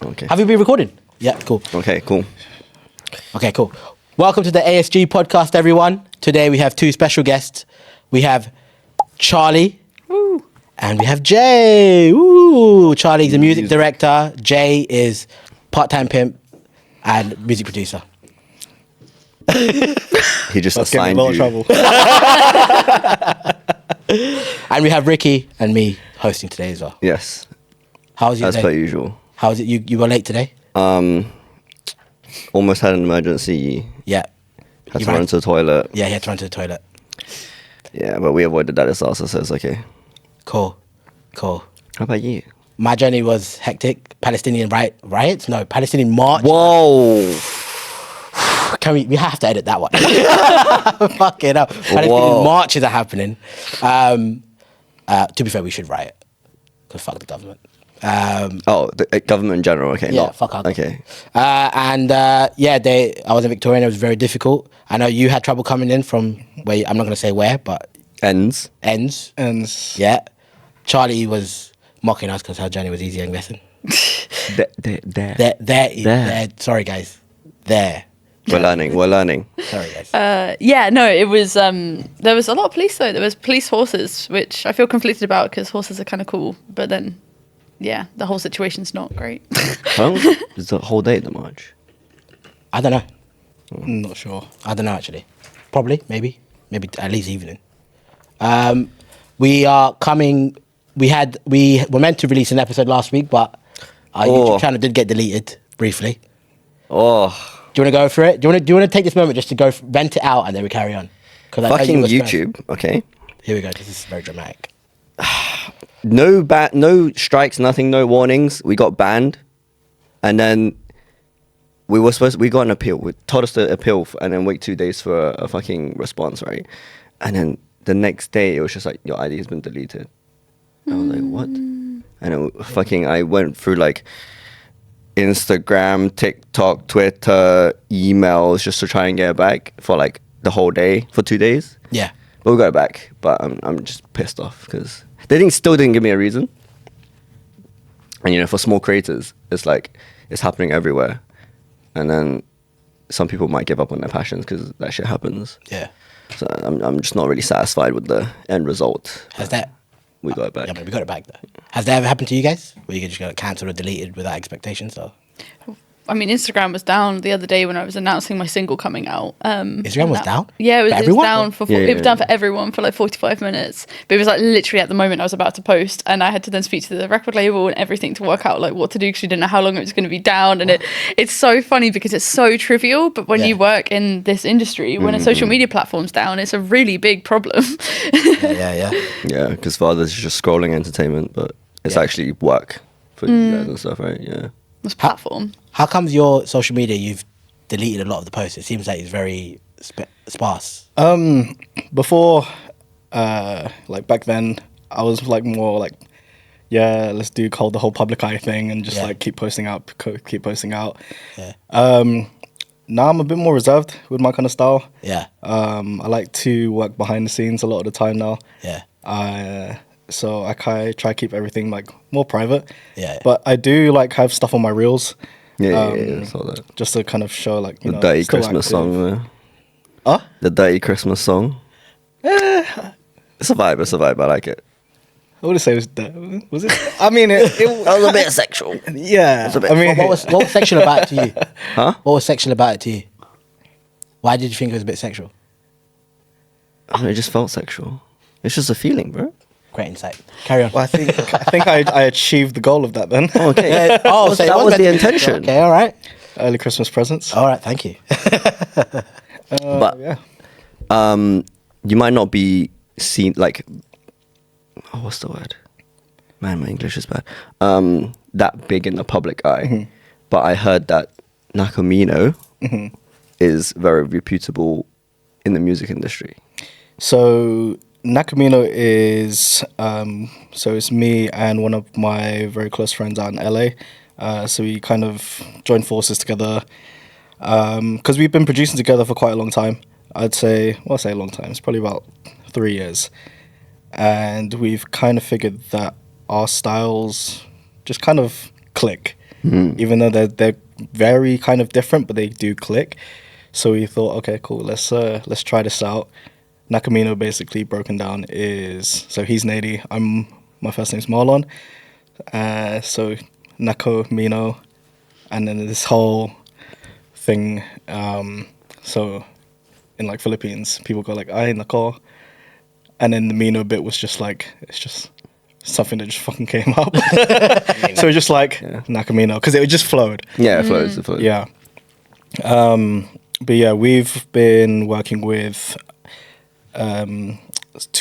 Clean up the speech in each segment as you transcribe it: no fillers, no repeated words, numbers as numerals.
Okay. Have you been recording? Yeah, cool. Okay, cool. Okay, cool. Welcome to the ASG podcast, everyone. Today we have two special guests. We have Charlie. Woo. And we have Jay. Woo. Charlie's a music director. Jay is part-time pimp and music producer. He just That's getting assigned me in a you. lot of trouble. And we have Ricky and me hosting today as well. Yes, How was your as day? per usual. How was it? You were late today? Almost had an emergency. Yeah. Had You to ran- run to the toilet. Yeah, he had to run to the toilet. Yeah, but we avoided that disaster, so it's okay. Cool. How about you? My journey was hectic. Palestinian riots? No, Palestinian march. Whoa! We have to edit that one. Fuck it up. Palestinian marches are happening. To be fair, we should riot. Because fuck the government. The government in general, okay. Yeah, not, fuck our okay. I was in Victoria and it was very difficult. I know you had trouble coming in from where, I'm not going to say where, but Ends. ends. And Yeah. Charlie was mocking us because her journey was easy and lesson. There. Sorry, guys. There. We're learning. Sorry, guys. It was, there was a lot of police though. There was police horses, which I feel conflicted about because horses are kind of cool. But then, yeah, the whole situation's not great. How long is the whole day at the march? I don't know. I'm not sure. I don't know, actually. Probably, maybe at least evening. We are coming. We were meant to release an episode last week, but our YouTube channel did get deleted briefly. Oh, Do you want to go for it? Do you want to take this moment just to go vent it out and then we carry on? fucking YouTube, okay. Here we go. This is very dramatic. No strikes, nothing, no warnings. We got banned, and then we got an appeal. We told us to appeal and then wait 2 days for a fucking response, right? And then the next day it was just like, your ID has been deleted. I was like, what? And I went through like Instagram, TikTok, Twitter, emails just to try and get it back for like the whole day, for 2 days. Yeah. But we got it back. But I'm just pissed off because they still didn't give me a reason. And for small creators, it's like it's happening everywhere. And then some people might give up on their passions because that shit happens. Yeah. So I'm just not really satisfied with the end result. Has that? We got it back. Yeah, but we got it back though. Has that ever happened to you guys? Where you just got cancelled or deleted without expectations? Or I mean, Instagram was down the other day when I was announcing my single coming out. Instagram was down? Yeah, it was everyone? down for it was down for everyone for like 45 minutes. But it was like literally at the moment I was about to post, and I had to then speak to the record label and everything to work out like what to do because we didn't know how long it was going to be down. And it's so funny because it's so trivial, but when you work in this industry, when a social media platform's down, it's a really big problem. Yeah. Yeah, because for others it's just scrolling entertainment, but it's actually work for you guys and stuff, right? Yeah. This platform. How comes your social media, you've deleted a lot of the posts? It seems like it's very sparse. Before, like back then, I was like more like, yeah, let's do the whole public eye thing and just like keep posting out. Yeah. Now I'm a bit more reserved with my kind of style. Yeah. I like to work behind the scenes a lot of the time now. Yeah. So I try to keep everything like more private. Yeah. But I do like have stuff on my reels. Yeah, I saw that. Just to kind of show like The dirty still Christmas active. song, man. Huh? The dirty Christmas song. It's a vibe, I like it. I would say was it? I mean, it was a bit sexual. Yeah. a bit- I mean, What was sexual about it to you? Huh? What was sexual about it to you? Why did you think it was a bit sexual? It just felt sexual. It's just a feeling, bro. Great insight. Carry on. well, I think I achieved the goal of that then. Okay. Yeah, so it that was meant the to be- intention. Okay, all right. Early Christmas presents. All right, thank you. But Yeah. you might not be seen like, what's the word? Man, my English is bad. That big in the public eye. But I heard that Nakomino is very reputable in the music industry. So Nakomino is so it's me and one of my very close friends out in LA. So we kind of joined forces together because we've been producing together for quite a long time. I say a long time. It's probably about 3 years, and we've kind of figured that our styles just kind of click. even though they're very kind of different, but they do click. So we thought, okay, cool, let's try this out. Nakomino, basically broken down, is, so he's Nady, my first name's Marlon, so Nakomino, and then this whole thing, so in like Philippines, people go like, ay, nako, and then the Mino bit was just like, it's just something that just fucking came up. So it's just like, Nakomino, because it just flowed. Yeah, it flows. It flows. Yeah. But yeah, we've been working with 2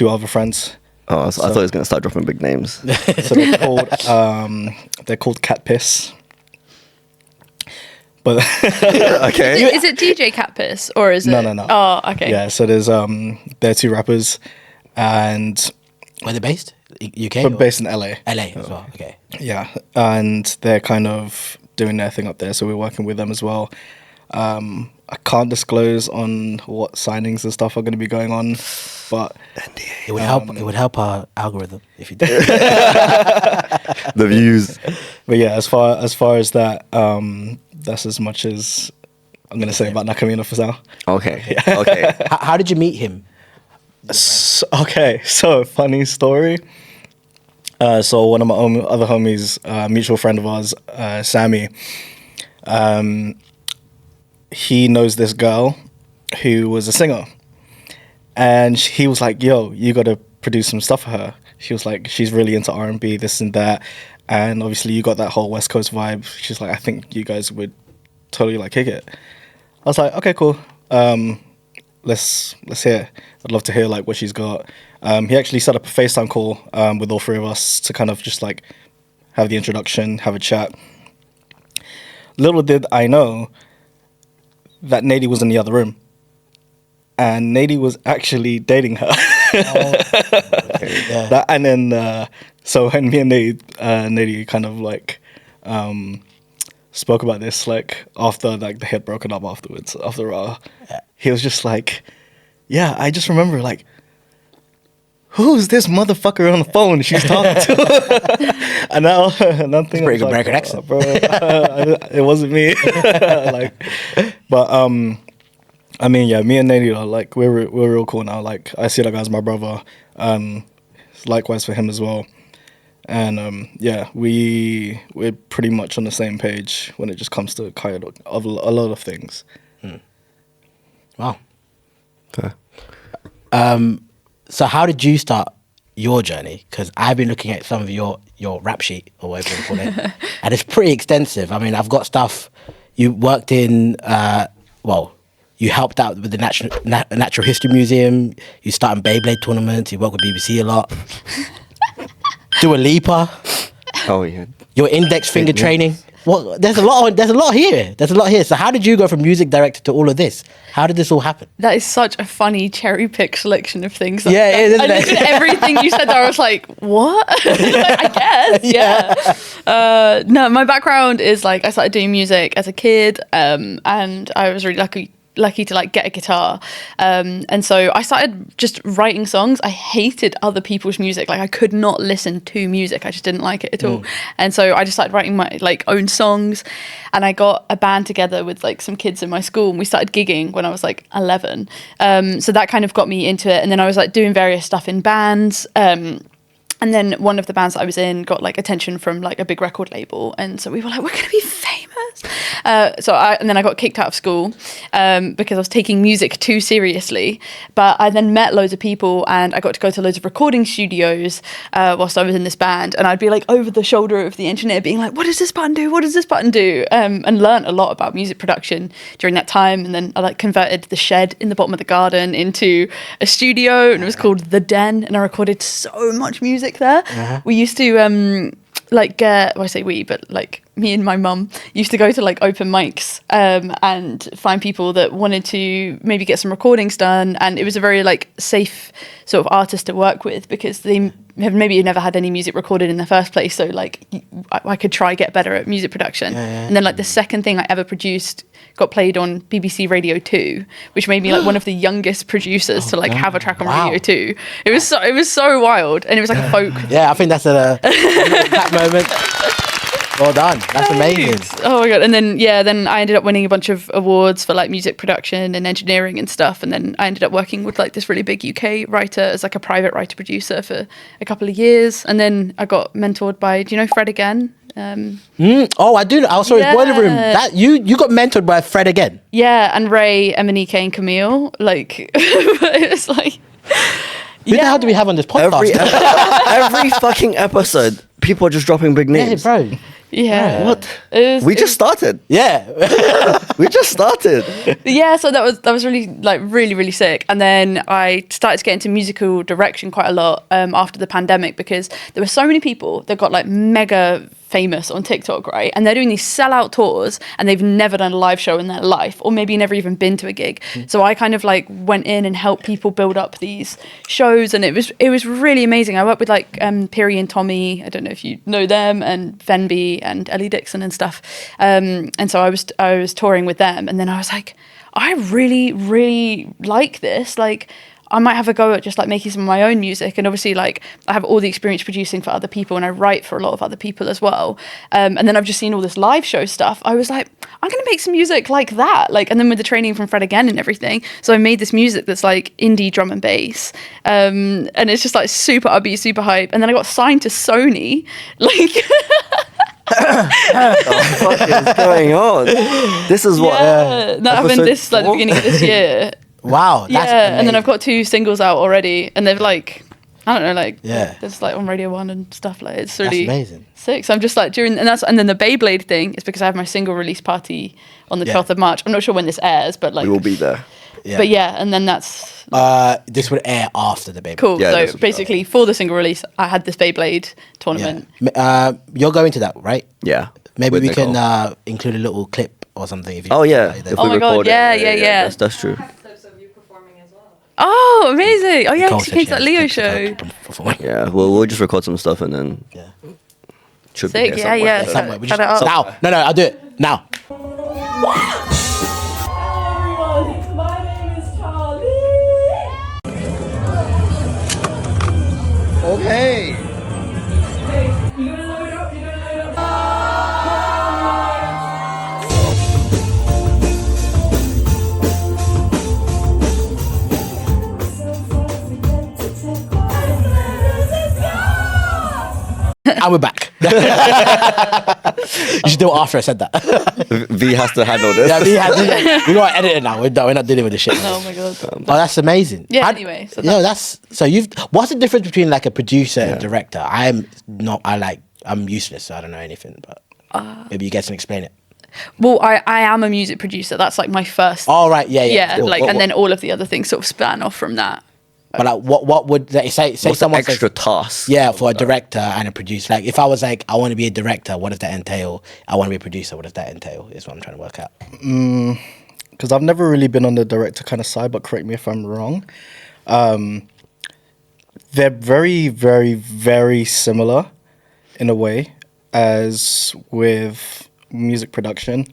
other friends. Oh, so I thought he was gonna start dropping big names. So they're called Cat Piss. But Okay. Is it DJ Cat Piss or is it? No. Oh, okay. Yeah, so they're 2 rappers, and Where they're based? UK? we're or- based in LA. LA as well. Okay. Yeah, and they're kind of doing their thing up there, so we're working with them as well. I can't disclose on what signings and stuff are going to be going on, but It would help. It would help our algorithm if you did. The views. but yeah, as far as that, that's as much as I'm going to say about Nakomino for now. Okay. Okay. How did you meet him? So funny story. So one of my other homies, mutual friend of ours, Sammy, he knows this girl who was a singer, and he was like, yo, you got to produce some stuff for her. She was like, she's really into R&B, this and that, and obviously you got that whole West Coast vibe. She's like, I think you guys would totally like kick it. I was like, okay, cool. Let's hear. I'd love to hear like what she's got. He actually set up a FaceTime call with all 3 of us to kind of just like have the introduction, have a chat. Little did I know that Nady was in the other room, and Nady was actually dating her. Yeah. And then so when me and Nady kind of like spoke about this like after like they had broken up afterwards, he was just like, yeah, I just remember like, who's this motherfucker on the phone she's talking to? and now I'm thinking, Pretty good like, American accent. bro, it wasn't me. Like, but I mean, yeah, me and Nady are like we're real cool now. Like I see that guy's my brother. Likewise for him as well. And yeah, we're pretty much on the same page when it just comes to kind of a lot of things. Wow. Fair. So how did you start your journey? Because I've been looking at some of your rap sheet or whatever you call it, and it's pretty extensive. I mean, I've got stuff. You worked in, you helped out with the Natural History Museum. You started Beyblade tournaments. You worked with BBC a lot. Dua Lipa. Oh yeah. Your index finger training. Well, there's a lot here. So how did you go from music director to all of this? How did this all happen? That is such a funny cherry pick selection of things. Yeah, it is, isn't I it? listened to everything you said there. I was like, what? I guess, yeah. No, my background is like I started doing music as a kid, and I was really lucky to like get a guitar, and so I started just writing songs. I hated other people's music. Like I could not listen to music. I just didn't like it at all. And so I just started writing my like own songs, and I got a band together with like some kids in my school, and we started gigging when I was like 11. So that kind of got me into it, and then I was like doing various stuff in bands. And then one of the bands that I was in got like attention from like a big record label, and so we were like, we're gonna be famous. And then I got kicked out of school because I was taking music too seriously. But I then met loads of people, and I got to go to loads of recording studios whilst I was in this band. And I'd be like over the shoulder of the engineer, being like, "What does this button do? What does this button do?" And learned a lot about music production during that time. And then I like converted the shed in the bottom of the garden into a studio, and it was called The Den. And I recorded so much music there. We used to I say we, but like me and my mum used to go to like open mics and find people that wanted to maybe get some recordings done, and it was a very like safe sort of artist to work with because they have maybe never had any music recorded in the first place, so like I could try get better at music production. And then like the second thing I ever produced got played on BBC Radio 2, which made me like one of the youngest producers to like have a track on Radio 2. It was so wild, and it was like a folk. Yeah, I think that's a that moment. Well done. That's amazing. Oh my god! And then then I ended up winning a bunch of awards for like music production and engineering and stuff. And then I ended up working with like this really big UK writer as like a private writer producer for a couple of years. And then I got mentored by, do you know Fred again? Oh, I do. I saw his boiler room. Yeah. That you got mentored by Fred again. Yeah, and Ray, Emanike, and Camille. Like it was like. Who the hell do we have on this podcast? Every fucking episode, people are just dropping big Yeah, names. bro. Yeah. What? It just started. Yeah. We just started. Yeah, so that was really really sick. And then I started to get into musical direction quite a lot after the pandemic, because there were so many people that got like mega famous on TikTok, right? And they're doing these sellout tours and they've never done a live show in their life, or maybe never even been to a gig. So I kind of like went in and helped people build up these shows, and it was really amazing. I worked with like Piri and Tommy, I don't know if you know them, and Venby and Ellie Dixon and stuff. And so I was touring with them, and then I was like, I really like this. Like, I might have a go at just like making some of my own music. And obviously like I have all the experience producing for other people, and I write for a lot of other people as well. And then I've just seen all this live show stuff. I was like, I'm going to make some music like that. Like, and then with the training from Fred again and everything. So I made this music that's like indie drum and bass. And it's just like super upbeat, super hype. And then I got signed to Sony. Like, What the fuck is going on? This is what. that happened this like the beginning of this year. Wow. That's And then amazing. I've got 2 singles out already, and they've like, I don't know, like Yeah. there's like on Radio 1 and stuff. Like it's That's really amazing. sick. So I'm just like and then the Beyblade thing is because I have my single release party on the Yeah. 12th of March. I'm not sure when this airs, but like We will be there. Yeah. But yeah, and then that's This would air after the baby. cool. Yeah, this So will be basically for the single release, I had this Beyblade tournament. You're going to that, right? Yeah. Maybe with we Nicole. can include a little clip or something. If you Oh yeah. like If Oh we my God, record it. yeah. That's true. Clips of you performing as well. Oh, amazing! Oh yeah, Nicole she said came she to that has Leo clips of show. her performing. Yeah. We'll just record some stuff and then Yeah. should Sick, be yeah, here yeah. somewhere. Somewhere. We just, Cut it up. now. No, I'll do it now. Hello everyone, my name is Charlie. Okay. Hey, you gonna load up? You gonna load up? And we're back. You should do it after I said that. V has to handle this. We got to edit it now. We're not dealing with this shit. Oh my God. Oh, that's amazing. Yeah, How- anyway, so that's so you've. What's the difference between like a producer and director? I'm useless, so I don't know anything. But maybe you guys can explain it. Well, I am a music producer. That's like my first. All right, yeah. Yeah, cool. like, and then all of the other things sort of span off from that. But like, what would they say? Say What's the someone extra says, task? yeah, for a director and a producer. Like, if I was like, I want to be a director, what does that entail? I want to be a producer, what does that entail? Is what I'm trying to work out. Because I've never really been on the director kind of side, but correct me if I'm wrong. They're very, very, very similar in a way as with music production.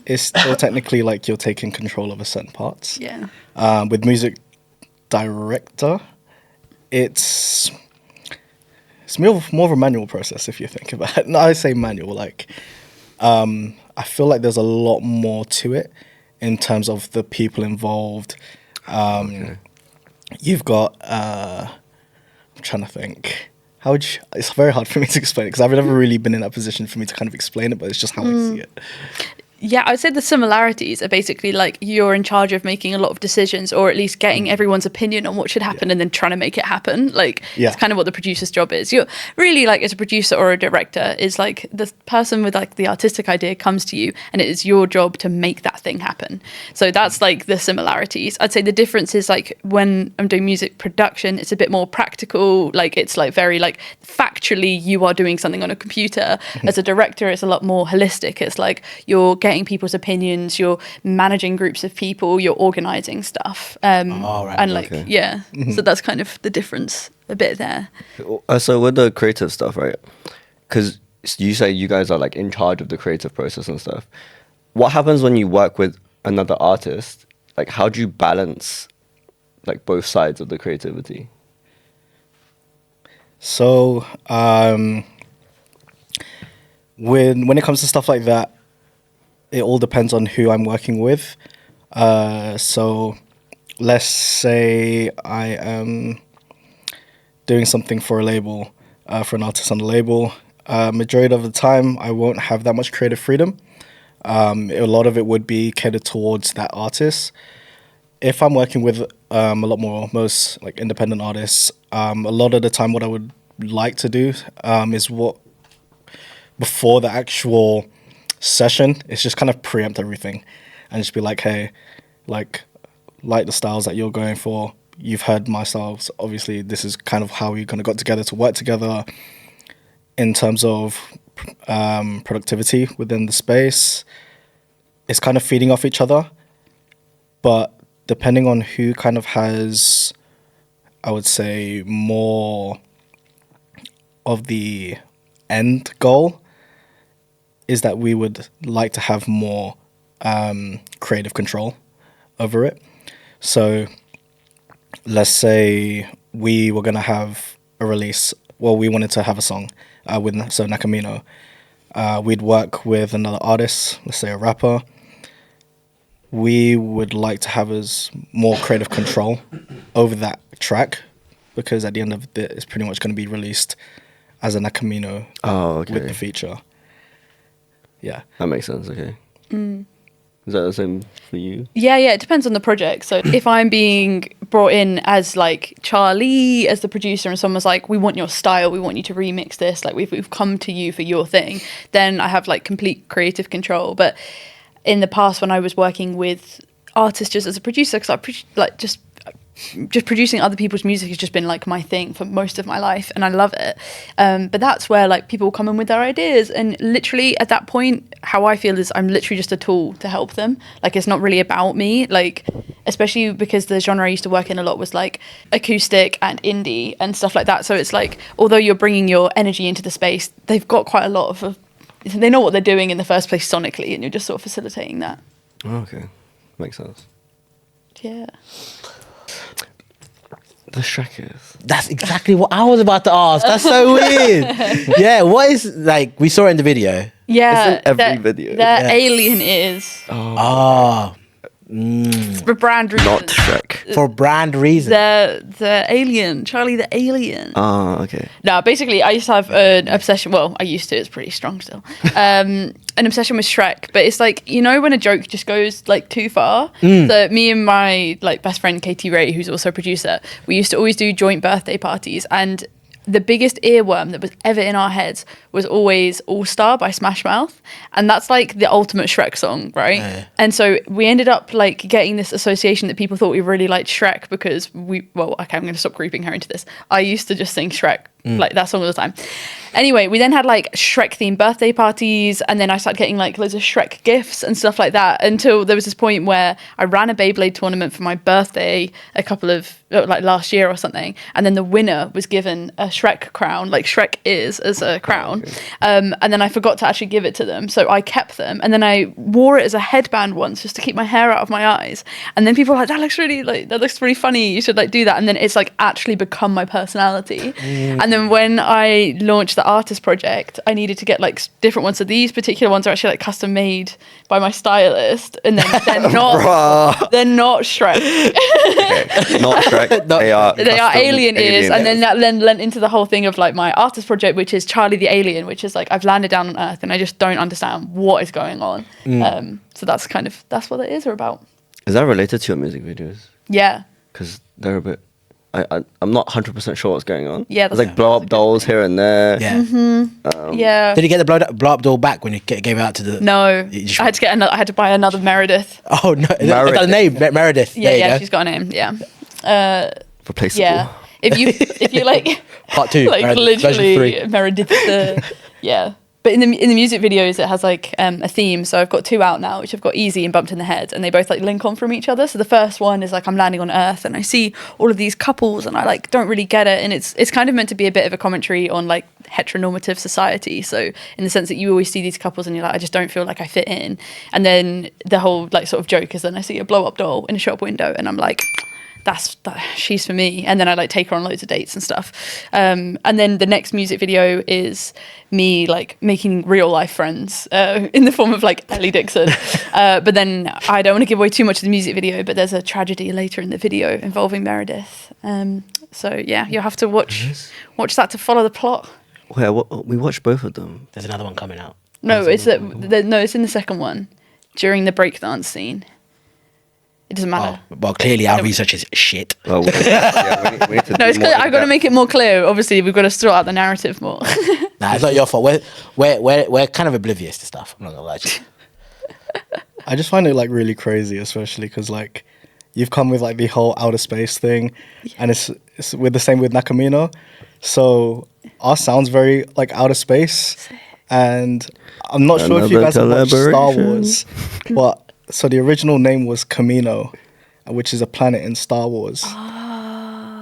It's still technically like you're taking control over certain parts. Yeah. With music director, it's more of a manual process if you think about it. No, I say manual, like I feel like there's a lot more to it in terms of the people involved. You've got I'm trying to think. It's very hard for me to explain it because I've never really been in that position for me to kind of explain it, but it's just how I see it. Yeah, I'd say the similarities are basically like you're in charge of making a lot of decisions, or at least getting everyone's opinion on what should happen and then trying to make it happen. Like, it's kind of what the producer's job is. You're really like, as a producer or a director, is like the person with like the artistic idea comes to you and it is your job to make that thing happen. So that's like the similarities. I'd say the difference is like when I'm doing music production, it's a bit more practical. Like, it's like very like factually you are doing something on a computer. As a director, it's a lot more holistic. It's like you're getting people's opinions, you're managing groups of people, you're organizing stuff, right, and like okay. so that's kind of the difference a bit there. So with the creative stuff, right? Because you say you guys are like in charge of the creative process and stuff. What happens when you work with another artist? Like, how do you balance like both sides of the creativity? So when it comes to stuff like that, it all depends on who I'm working with. So let's say I am doing something for a label, for an artist on the label. Majority of the time, I won't have that much creative freedom. A lot of it would be catered towards that artist. If I'm working with most like independent artists, a lot of the time what I would like to do is what before the actual session is just kind of preempt everything and just be like, hey, like the styles that you're going for, you've heard my styles, obviously this is kind of how we kind of got together to work together in terms of productivity within the space. It's kind of feeding off each other, but depending on who kind of has, I would say, more of the end goal is that we would like to have more creative control over it. So let's say we were going to have a release, well, we wanted to have a song with Nakomino. We'd work with another artist, let's say a rapper. We would like to have as more creative control over that track, because at the end of it, it's pretty much going to be released as a Nakomino with the feature. Yeah. That makes sense, okay. Is that the same for you? Yeah, it depends on the project. So if I'm being brought in as like Charlieeeee as the producer and someone's like, we want your style, we want you to remix this, like we've come to you for your thing, then I have like complete creative control. But in the past when I was working with artists just as a producer, because just producing other people's music has just been like my thing for most of my life and I love it, but that's where like people come in with their ideas, and literally at that point how I feel is I'm literally just a tool to help them. Like it's not really about me, like especially because the genre I used to work in a lot was like acoustic and indie and stuff like that. So it's like although you're bringing your energy into the space, they've got quite a lot of they know what they're doing in the first place sonically, and you're just sort of facilitating that. Okay, makes sense. Yeah. The Shrek is. That's exactly what I was about to ask. That's so weird. Yeah, what is, like, we saw it in the video. Yeah. It's in every video. Their Yeah. alien is. Ah, For brand reasons. Not Shrek. for brand reasons. The alien. Charlie the alien. Okay. No, basically, I used to have an obsession. Well, I used to. It's pretty strong still. An obsession with Shrek, but it's like, you know, when a joke just goes like too far. So me and my like best friend Katie Ray, who's also a producer, we used to always do joint birthday parties, and the biggest earworm that was ever in our heads was always All Star by Smash Mouth. And that's like the ultimate Shrek song, right? Yeah. And so we ended up like getting this association that people thought we really liked Shrek because okay, I'm going to stop grouping her into this. I used to just sing Shrek, like that song all the time. Anyway, we then had like Shrek themed birthday parties, and then I started getting like loads of Shrek gifts and stuff like that, until there was this point where I ran a Beyblade tournament for my birthday a couple of like last year or something, and then the winner was given a Shrek crown, like Shrek is as a crown. And then I forgot to actually give it to them, so I kept them, and then I wore it as a headband once just to keep my hair out of my eyes, and then people were like, that looks really funny, you should like do that. And then it's like actually become my personality. And then when I launched the artist project, I needed to get like different ones. So these particular ones are actually like custom made by my stylist, and then they're not Shrek. Okay. Not Shrek. They are alien ears, and then ears. that then lent into the whole thing of like my artist project, which is Charlie the Alien, which is like I've landed down on Earth and I just don't understand what is going on. So that's what it is about. Is that related to your music videos? Yeah. Because they're a bit. I'm not 100% sure what's going on. Yeah, there's like blow up dolls here and there. Yeah. Yeah. Did you get the blow up doll back when you gave it out to the? No, You just- I had to get another. I had to buy another Meredith. Oh no, it's got a name, Meredith. Yeah, There you yeah, go. she's got a name. Yeah. Replaceable. Yeah. If you like Part 2, like Meredith, version literally 3. Meredith yeah. But in the music videos it has like a theme. So I've got 2 out now, which I've got Easy and Bumped in the Head, and they both like link on from each other. So the first one is like I'm landing on Earth and I see all of these couples and I like don't really get it, and it's kind of meant to be a bit of a commentary on like heteronormative society. So in the sense that you always see these couples and you're like, I just don't feel like I fit in. And then the whole like sort of joke is then I see a blow up doll in a shop window and I'm like, she's for me. And then I like take her on loads of dates and stuff. And then the next music video is me like making real life friends in the form of like Ellie Dixon. But then I don't want to give away too much of the music video, but there's a tragedy later in the video involving Meredith. So yeah, you'll have to watch that to follow the plot. We watched both of them. There's another one coming out. No, it's it's in the second one during the breakdance scene. It doesn't matter. Oh, well, clearly our research is shit. Well, we need to No, do it's more because I got to in-depth. make it more clear. Obviously, we've got to sort out the narrative more. Nah, it's not your fault. We're kind of oblivious to stuff. I'm not gonna lie to you. I just find it like really crazy, especially because like you've come with like the whole outer space thing, and it's with the same with Nakomino. So our sounds very like outer space, and I'm not sure if you guys have watched Star collaboration. Wars, but so the original name was Camino, which is a planet in Star Wars.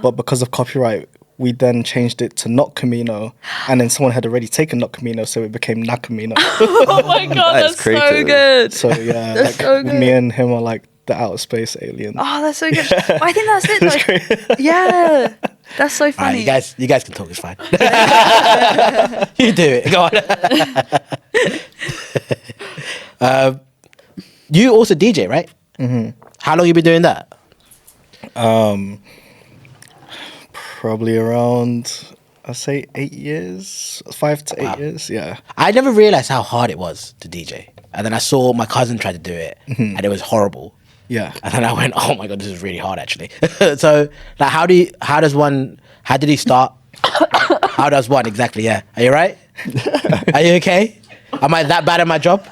But because of copyright, we then changed it to Not Camino, and then someone had already taken Not Camino, so it became Nakomino. Oh my god, That's that's so creative. good. So yeah, That's like so good. me and him are like the outer space aliens. Oh, that's so good. I think that's it. Like, yeah, that's so All right, funny. you guys can talk. It's fine. You do it. Go on. You also DJ, right? Mm-hmm. How long you been doing that? Probably around, I'd say 8 years, 5 to 8 years. Yeah. I never realized how hard it was to DJ, and then I saw my cousin try to do it, and it was horrible. Yeah. And then I went, oh my god, this is really hard actually. So, like, how did he start? How does one exactly? Yeah. Are you right? Are you okay? Am I that bad at my job?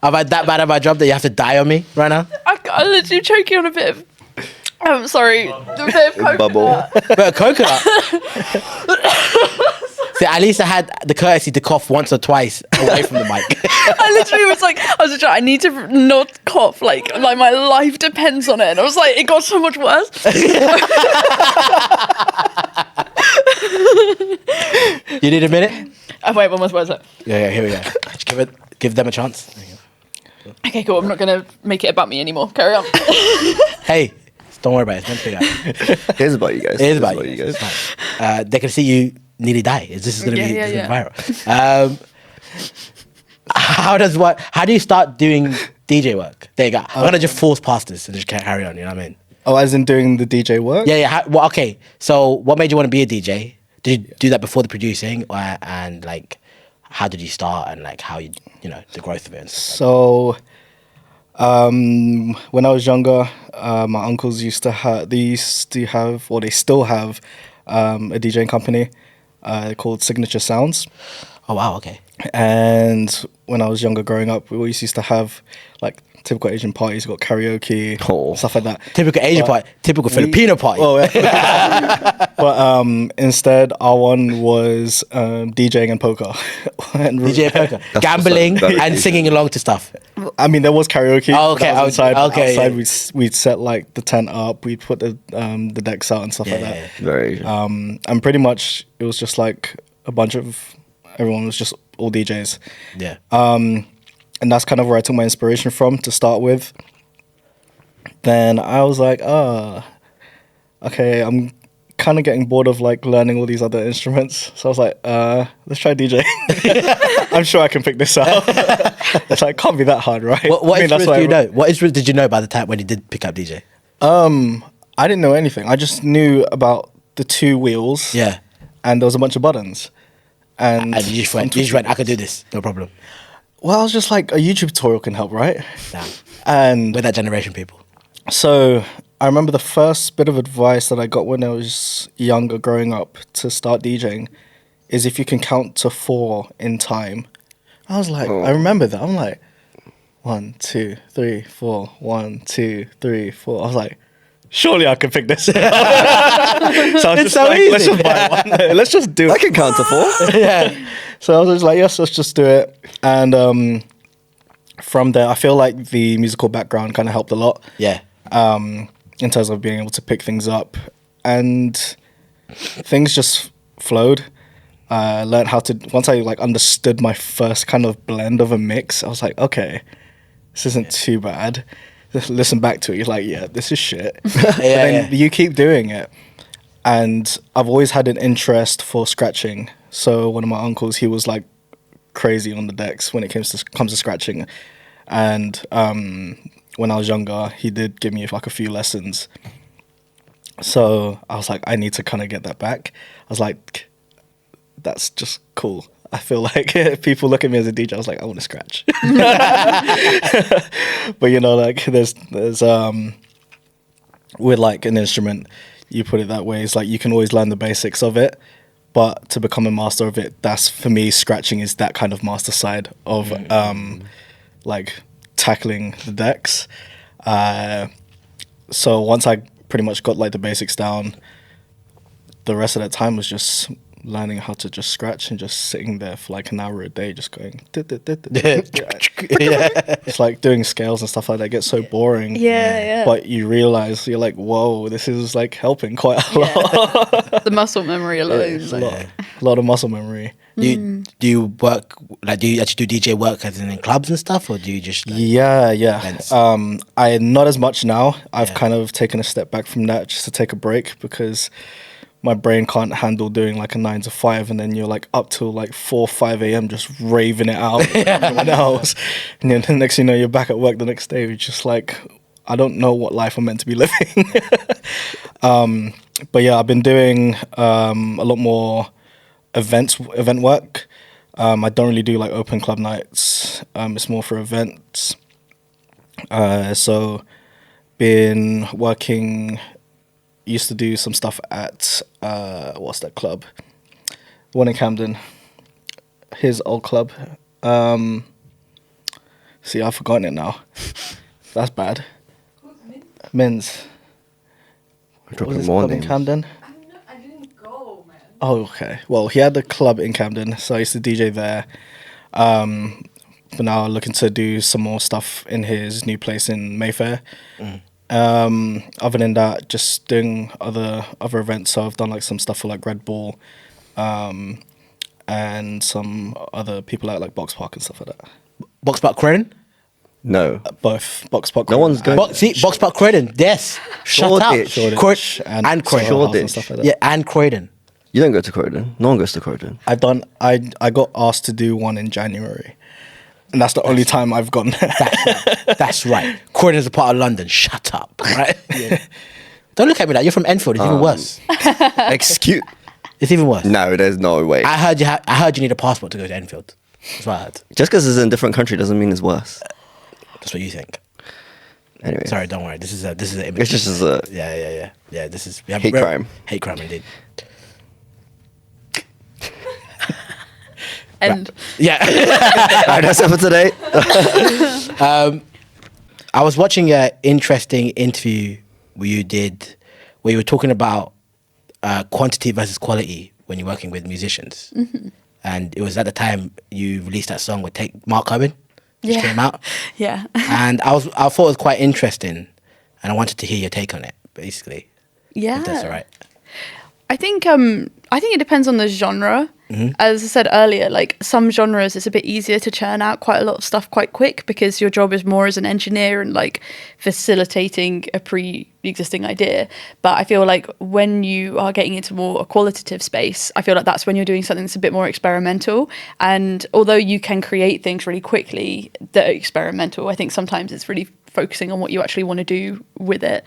Am I that bad at my job that you have to die on me right now? I'm literally choking on a bit of. I'm sorry, a bit of coconut. Bubble. But coconut. See, at least I had the courtesy to cough once or twice away from the mic. I literally was like, I need to not cough. Like my life depends on it. And I was like, it got so much worse. You need a minute? Oh, wait, one more word. Yeah, here we go. Just give them a chance. There you go. Okay, cool. I'm not gonna make it about me anymore. Carry on. Hey, don't worry about it. It's meant to be that. Here's about you guys. It is Here's about you guys. It's fine. They can see you nearly die. This is going to be viral. How do you start doing DJ work? There you go. I'm going to just force past this and just carry on, you know what I mean? Oh, as in doing the DJ work? Yeah. Well, okay. So what made you want to be a DJ? Did you do that before the producing? And like, how did you start and like how the growth of it and stuff like When I was younger, my uncles used to have, they still have a DJing company called Signature Sounds. that? Oh, wow. Okay. And when I was younger growing up, we always used to have like typical Asian parties, got karaoke, stuff like that. Typical Asian party. Typical Filipino party. Oh, yeah. But instead, our one was DJing and poker. And DJ poker. That's Gambling what's up. and singing along to stuff. I mean, there was karaoke. Oh, okay, that was inside. okay, Outside, yeah. we'd set like the tent up. We'd put the decks out and stuff like that. Very. And pretty much it was just like a bunch of everyone was just all DJs. Yeah. And that's kind of where I took my inspiration from to start with. Then I was like, okay, I'm kind of getting bored of like learning all these other instruments. So I was like, let's try DJ. I'm sure I can pick this out. It's like, can't be that hard, right? What I mean, instruments do you know? What instruments did you know by the time when you did pick up DJ? I didn't know anything. I just knew about the 2 wheels. Yeah. And there was a bunch of buttons. And You just went, I could do this, no problem. well, I was just like, a YouTube tutorial can help, right? Damn. And We're that generation, people. so I remember the first bit of advice that I got when I was younger growing up to start DJing is if you can count to 4 in time. I was like, I remember that. I'm like, 1, 2, 3, 4, 1, 2, 3, 4. I was like, surely I can pick this. So I was It's just so like, let's easy. just buy one. Let's just do I it. can count to 4. Yeah. So I was just like, yes, let's just do it. And from there, I feel like the musical background kind of helped a lot. Yeah. In terms of being able to pick things up, and things just flowed. Learned how to, once I like understood my first kind of blend of a mix, I was like, okay, this isn't too bad. listen back to it, you're like, yeah, this is shit. Yeah, But then yeah. you keep doing it. And I've always had an interest for scratching. So one of my uncles, he was like crazy on the decks when it comes to scratching. And when I was younger, he did give me like a few lessons. So I was like, I need to kind of get that back. I was like, that's just cool. I feel like if people look at me as a DJ, I was like, I want to scratch. But you know, like there's with like an instrument, you put it that way, it's like you can always learn the basics of it, but to become a master of it, that's for me, scratching is that kind of master side of like tackling the decks. So once I pretty much got like the basics down, the rest of that time was just learning how to just scratch and just sitting there for like an hour a day just going it's like doing scales and stuff like that gets so boring. Yeah. But you realize you're like, whoa, this is like helping quite a lot. The muscle memory alone. It's a lot of muscle memory. Do you work like? Do you actually do DJ work as in clubs and stuff, or do you just? Like, Yeah. events? I not as much now. I've kind of taken a step back from that just to take a break because my brain can't handle doing like a 9 to 5 and then you're like up till like 4, 5 a.m. just raving it out with everyone else. And then the next thing you know, you're back at work the next day. You're just like, I don't know what life I'm meant to be living. But yeah, I've been doing a lot more event work. I don't really do like open club nights. It's more for events. So been working, used to do some stuff at what's that club? One in Camden. His old club. See, I've forgotten it now. That's bad. Men's. We're What was dropping this more club in names. Camden? I didn't go, man. Oh, okay. Well, he had a club in Camden, so I used to DJ there. But now I'm looking to do some more stuff in his new place in Mayfair. Other than that, just doing other events. So I've done like some stuff for like Red Bull, and some other people at like Box Park and stuff like that. Box Park Croydon? No. Both Box Park. No one's going. Box Park Croydon, yes. Shoreditch. Shoreditch And and Croydon. Soho House and Shoreditch. stuff like that. Yeah, and Croydon. You don't go to Croydon. No one goes to Croydon. I got asked to do one in January, and that's the only time I've gone. That's right. Croydon is a part of London. Shut up, right? Yeah. Don't look at me like you're from Enfield. It's even worse. Excuse. It's even worse. No, there's no way. I heard you need a passport to go to Enfield. That's what I heard. Just because it's in a different country doesn't mean it's worse. That's what you think. Anyway. Sorry, don't worry. This is an image. It's just as a Yeah. This is hate crime. Hate crime indeed. And Yeah. Alright, that's it for today. I was watching an interesting interview where you were talking about quantity versus quality when you're working with musicians. Mm-hmm. And it was at the time you released that song with Mark Cohen, which Yeah. came out. yeah. And I thought it was quite interesting, and I wanted to hear your take on it, basically. Yeah. If that's all right. I think it depends on the genre. As I said earlier, like some genres it's a bit easier to churn out quite a lot of stuff quite quick because your job is more as an engineer and like facilitating a pre-existing idea. But I feel like when you are getting into more a qualitative space, I feel like that's when you're doing something that's a bit more experimental. And although you can create things really quickly that are experimental, I think sometimes it's really focusing on what you actually want to do with it.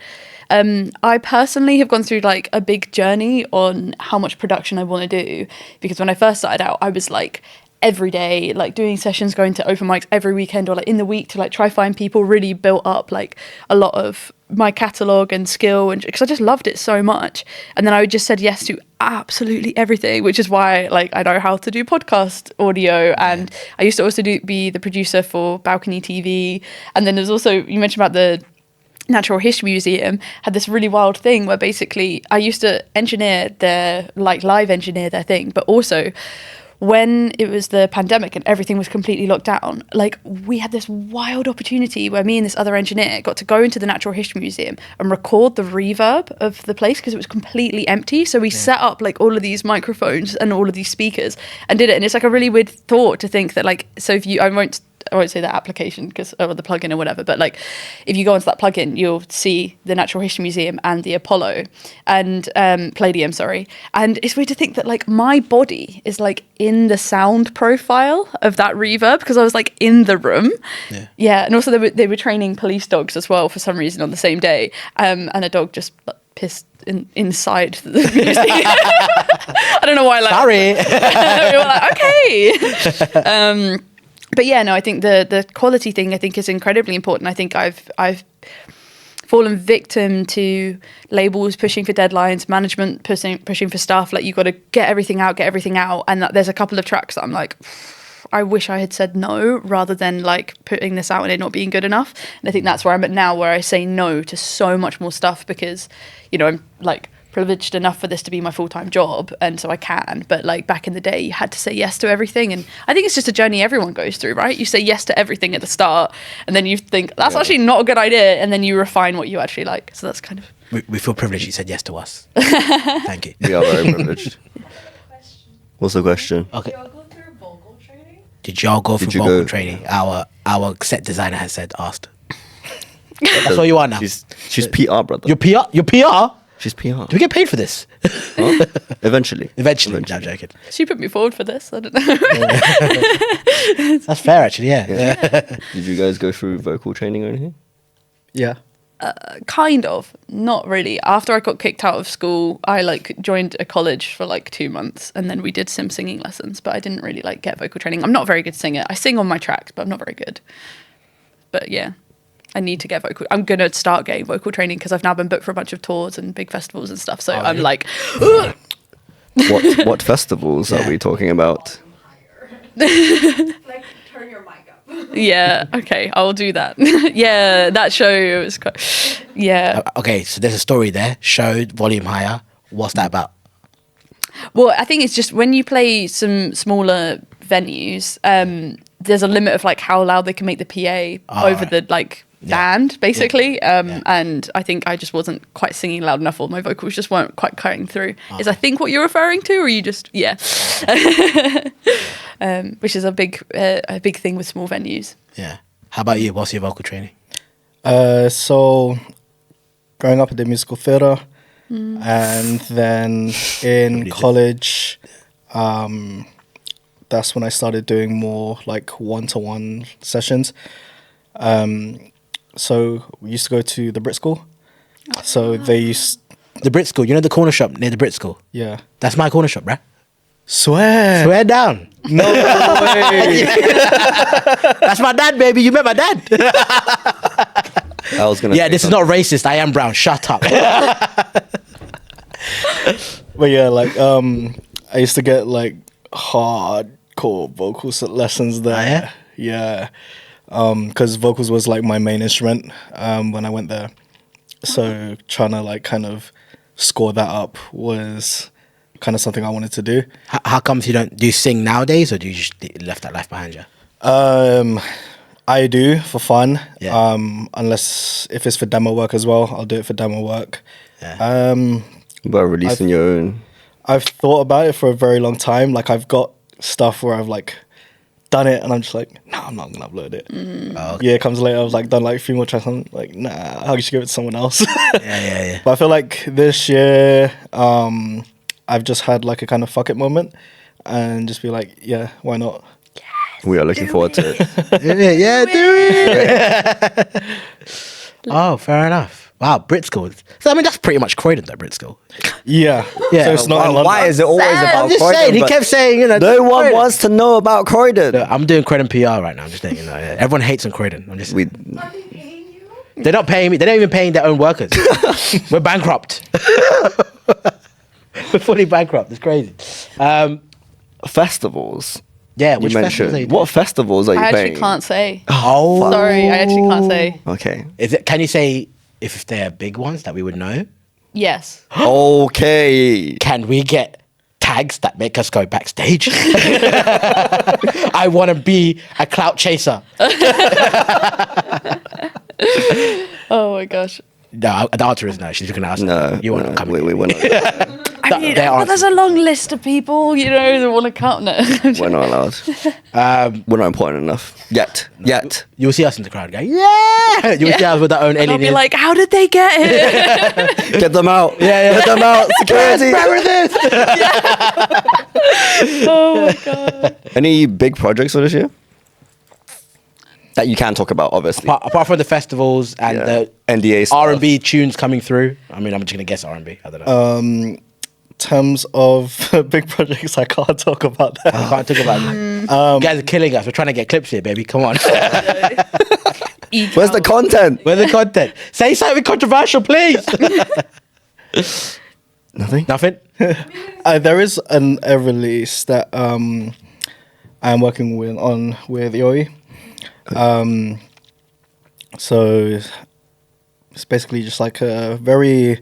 I personally have gone through like a big journey on how much production I want to do, because when I first started out, I was like every day, like doing sessions, going to open mics every weekend or like in the week to like try find people, really built up like a lot of my catalogue and skill, and because I just loved it so much. And then I just said yes to absolutely everything, which is why like I know how to do podcast audio, and I used to also be the producer for Balcony TV. And then there's also, you mentioned about the Natural History Museum, had this really wild thing where basically I used to engineer live engineer their thing, but also when it was the pandemic and everything was completely locked down, like we had this wild opportunity where me and this other engineer got to go into the Natural History Museum and record the reverb of the place because it was completely empty. So we set up like all of these microphones and all of these speakers and did it. And it's like a really weird thought to think that like, so if you, I won't I won't say that application because or the plugin or whatever, but like if you go onto that plugin, you'll see the Natural History Museum and the Apollo and Palladium, sorry. And it's weird to think that like my body is like in the sound profile of that reverb because I was like in the room. Yeah. And also they were training police dogs as well for some reason on the same day. And a dog just pissed inside the music. I don't know why. Like, Sorry. we were like, okay. But yeah, no, I think the quality thing I think is incredibly important. I think I've fallen victim to labels pushing for deadlines, management pushing for stuff. Like you got to get everything out, and that there's a couple of tracks that I'm like, I wish I had said no rather than like putting this out and it not being good enough. And I think that's where I'm at now, where I say no to so much more stuff because, you know, I'm like privileged enough for this to be my full-time job, and so I can. But like back in the day, you had to say yes to everything, and I think it's just a journey everyone goes through, right? You say yes to everything at the start, and then you think that's actually not a good idea, and then you refine what you actually like. So that's kind of We feel privileged you said yes to us. Thank you. We are very privileged. What's the question? Okay. Y'all go through vocal training? Did y'all go for Did you vocal go? training? Our set designer has asked. That's what you are now. She's PR, brother. You're PR? You're PR? She's PR. Do we get paid for this? Huh? Eventually. Eventually. No, I'm joking. she put me forward for this. I don't know. That's fair, actually, yeah. Did you guys go through vocal training or anything? Yeah. Kind of, not really. After I got kicked out of school, I like joined a college for like 2 months, and then we did some singing lessons. But I didn't really like get vocal training. I'm not a very good singer. I sing on my tracks, but I'm not very good. But yeah, I need to get vocal. I'm gonna start getting vocal training because I've now been booked for a bunch of tours and big festivals and stuff. So I'm like, ugh. What festivals are we talking about? Like, turn your mic up. Yeah, okay, I'll do that. Yeah, that show was quite. Yeah. Okay, so there's a story there. Showed volume higher. What's that about? Well, I think it's just when you play some smaller venues, there's a limit of like how loud they can make the PA over the like band, basically. And I think I just wasn't quite singing loud enough, or my vocals just weren't quite cutting through. Is I think what you're referring to, or you just which is a big thing with small venues. Yeah. How about you? What's your vocal training? So, growing up, I did musical theatre, and then in college, that's when I started doing more like one-to-one sessions. So we used to go to the Brit School. So they used, The Brit School. You know the corner shop near the Brit School? yeah. That's my corner shop, bruh. Swear. Swear down. No way. That's my dad, baby. You met my dad. I was gonna. Yeah, say this is not racist. I am brown. Shut up. But yeah, like I used to get like hardcore vocal lessons there. Yeah, because vocals was like my main instrument when I went there. So trying to like kind of score that up was kind of something I wanted to do. How comes you don't? Do you sing nowadays, or do you just left that life behind you? I do for fun. Yeah. Unless if it's for demo work as well, I'll do it for demo work. Yeah. About releasing your own. I've thought about it for a very long time. Like I've got stuff where I've like done it and I'm just like, nah, I'm not gonna upload it. Oh, okay. Yeah, it comes later. I've like done like a few more tracks. I'm like, nah, I'll just give it to someone else. Yeah. But I feel like this year, I've just had like a kind of fuck it moment and just be like, yeah, why not? We are looking forward to it. Yeah, do it. Oh, fair enough. Wow, Brit School. So I mean, that's pretty much Croydon, though. Brit School. Yeah. Yeah. So it's not in London. Why is it always about I'm just Croydon? saying. He but kept saying, you know, no one Croydon. wants to know about Croydon. Look, I'm doing Croydon PR right now. I'm just letting you know. Yeah. Everyone hates on Croydon. I'm just. We, Are they paying you? They're not paying me. They're not even paying their own workers. We're bankrupt. We're fully bankrupt. It's crazy. festivals. Yeah, You which festivals are you mentioned. What festivals are you I actually playing? can't say. Oh, Sorry, I actually can't say. Okay. Is it? Can you say if they're big ones that we would know? Yes. Okay. Can we get tags that make us go backstage? I want to be a clout chaser. Oh my gosh. No, the answer is no. She's looking at us. No. You want to no, come? we in. want to. I There's a long list of people, you know, that want to come. No. We're not allowed. We're not important enough yet. You'll see us in the crowd going, yeah. You'll see us with our own I'll aliens. be like, how did they get it? Get them out. Yeah. Get them out. Security. Oh my god. Any big projects for this year that you can talk about? Obviously, apart from the festivals and the NDA stuff. R&B tunes coming through. I mean, I'm just gonna guess R&B. I don't know. In terms of big projects, I can't talk about that. I can't talk about it. You guys are killing us. We're trying to get clips here, baby. Come on. Where's the content? Where's the content? Say something controversial, please. Nothing. There is a release that I'm working with Yoi. So it's basically just like a very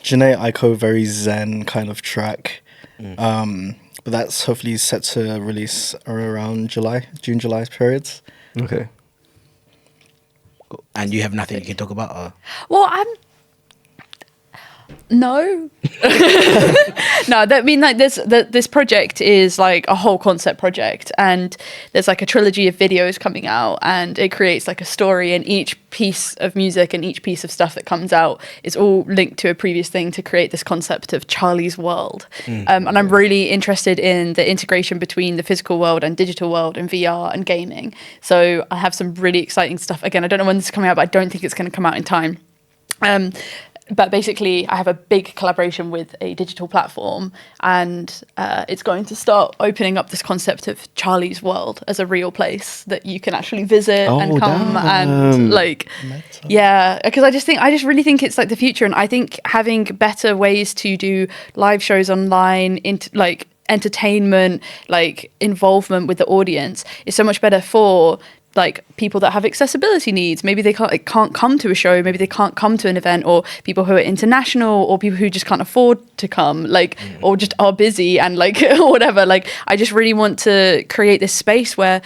Janae Aiko, very zen kind of track. But that's hopefully set to release around June, July periods. Okay. And you have nothing you can talk about? Or? Well, no. No, I mean, like this project is like a whole concept project, and there's like a trilogy of videos coming out, and it creates like a story, and each piece of music and each piece of stuff that comes out is all linked to a previous thing to create this concept of Charlie's world. And I'm really interested in the integration between the physical world and digital world and VR and gaming. So I have some really exciting stuff. Again, I don't know when this is coming out, but I don't think it's going to come out in time. But basically, I have a big collaboration with a digital platform, and it's going to start opening up this concept of Charlie's world as a real place that you can actually visit and come and like, yeah, because I just really think it's like the future, and I think having better ways to do live shows online, into like entertainment, like involvement with the audience is so much better for like people that have accessibility needs. Maybe they can't come to a show, maybe they can't come to an event, or people who are international, or people who just can't afford to come, like, or just are busy and like or whatever. Like, I just really want to create this space where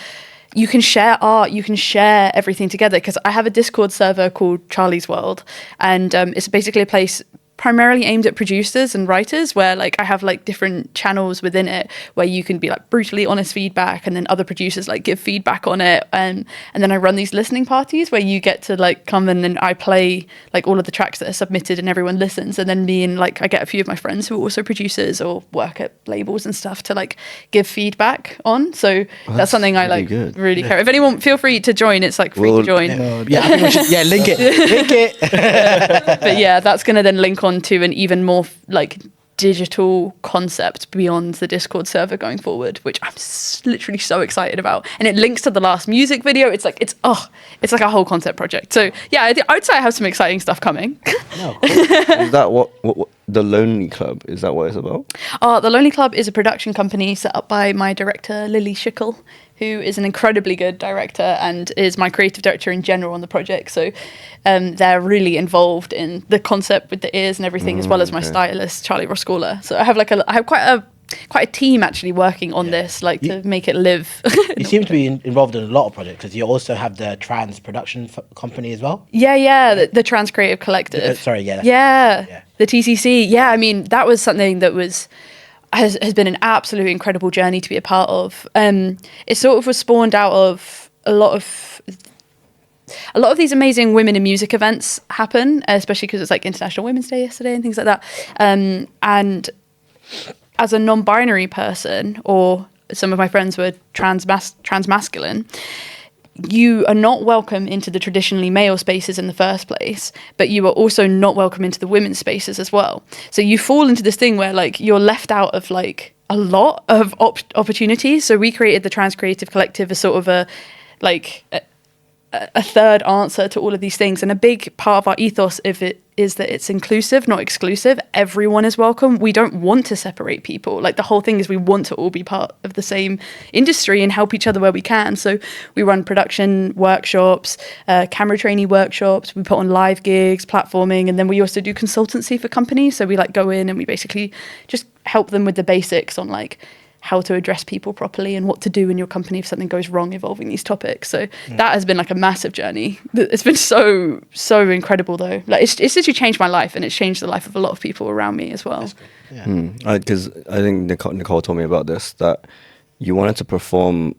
you can share art, you can share everything together, because I have a Discord server called Charlie's World, and it's basically a place primarily aimed at producers and writers, where like I have like different channels within it where you can be like brutally honest feedback, and then other producers like give feedback on it, and then I run these listening parties where you get to like come and then I play like all of the tracks that are submitted and everyone listens, and then me and like I get a few of my friends who are also producers or work at labels and stuff to like give feedback on. So that's something I like really care. If anyone, feel free to join. It's like free to join. Link it. But yeah, that's gonna then link on to an even more like digital concept beyond the Discord server going forward, which I'm literally so excited about. And it links to the last music video. It's like it's like a whole concept project. So yeah, I would say I have some exciting stuff coming. No, cool. Is that what the Lonely Club, is that what it's about? The Lonely Club is a production company set up by my director Lily Schickel, who is an incredibly good director and is my creative director in general on the project. So they're really involved in the concept with the ears and everything, as well as my stylist Charlie Roscola. So I have quite a team actually working on this, like to make it live. You seem to be involved in a lot of projects, because you also have the trans production company as well. Yeah, the Trans Creative Collective. The TCC. Yeah, I mean, that was something that has been an absolute incredible journey to be a part of. It sort of was spawned out of a lot of these amazing women in music events happen, especially because it's like International Women's Day yesterday and things like that. And as a non-binary person, or some of my friends were transmasculine, you are not welcome into the traditionally male spaces in the first place, but you are also not welcome into the women's spaces as well. So you fall into this thing where like you're left out of like a lot of opportunities. So we created the Trans Creative Collective as sort of a third answer to all of these things. And a big part of our ethos is that it's inclusive, not exclusive. Everyone is welcome. We don't want to separate people. Like, the whole thing is we want to all be part of the same industry and help each other where we can. So we run production workshops, camera training workshops. We put on live gigs, platforming, and then we also do consultancy for companies. So we like go in and we basically just help them with the basics on like how to address people properly and what to do in your company if something goes wrong involving these topics. So that has been like a massive journey. It's been so incredible though. Like it's literally changed my life, and it's changed the life of a lot of people around me as well. Because I think Nicole told me about this, that you wanted to perform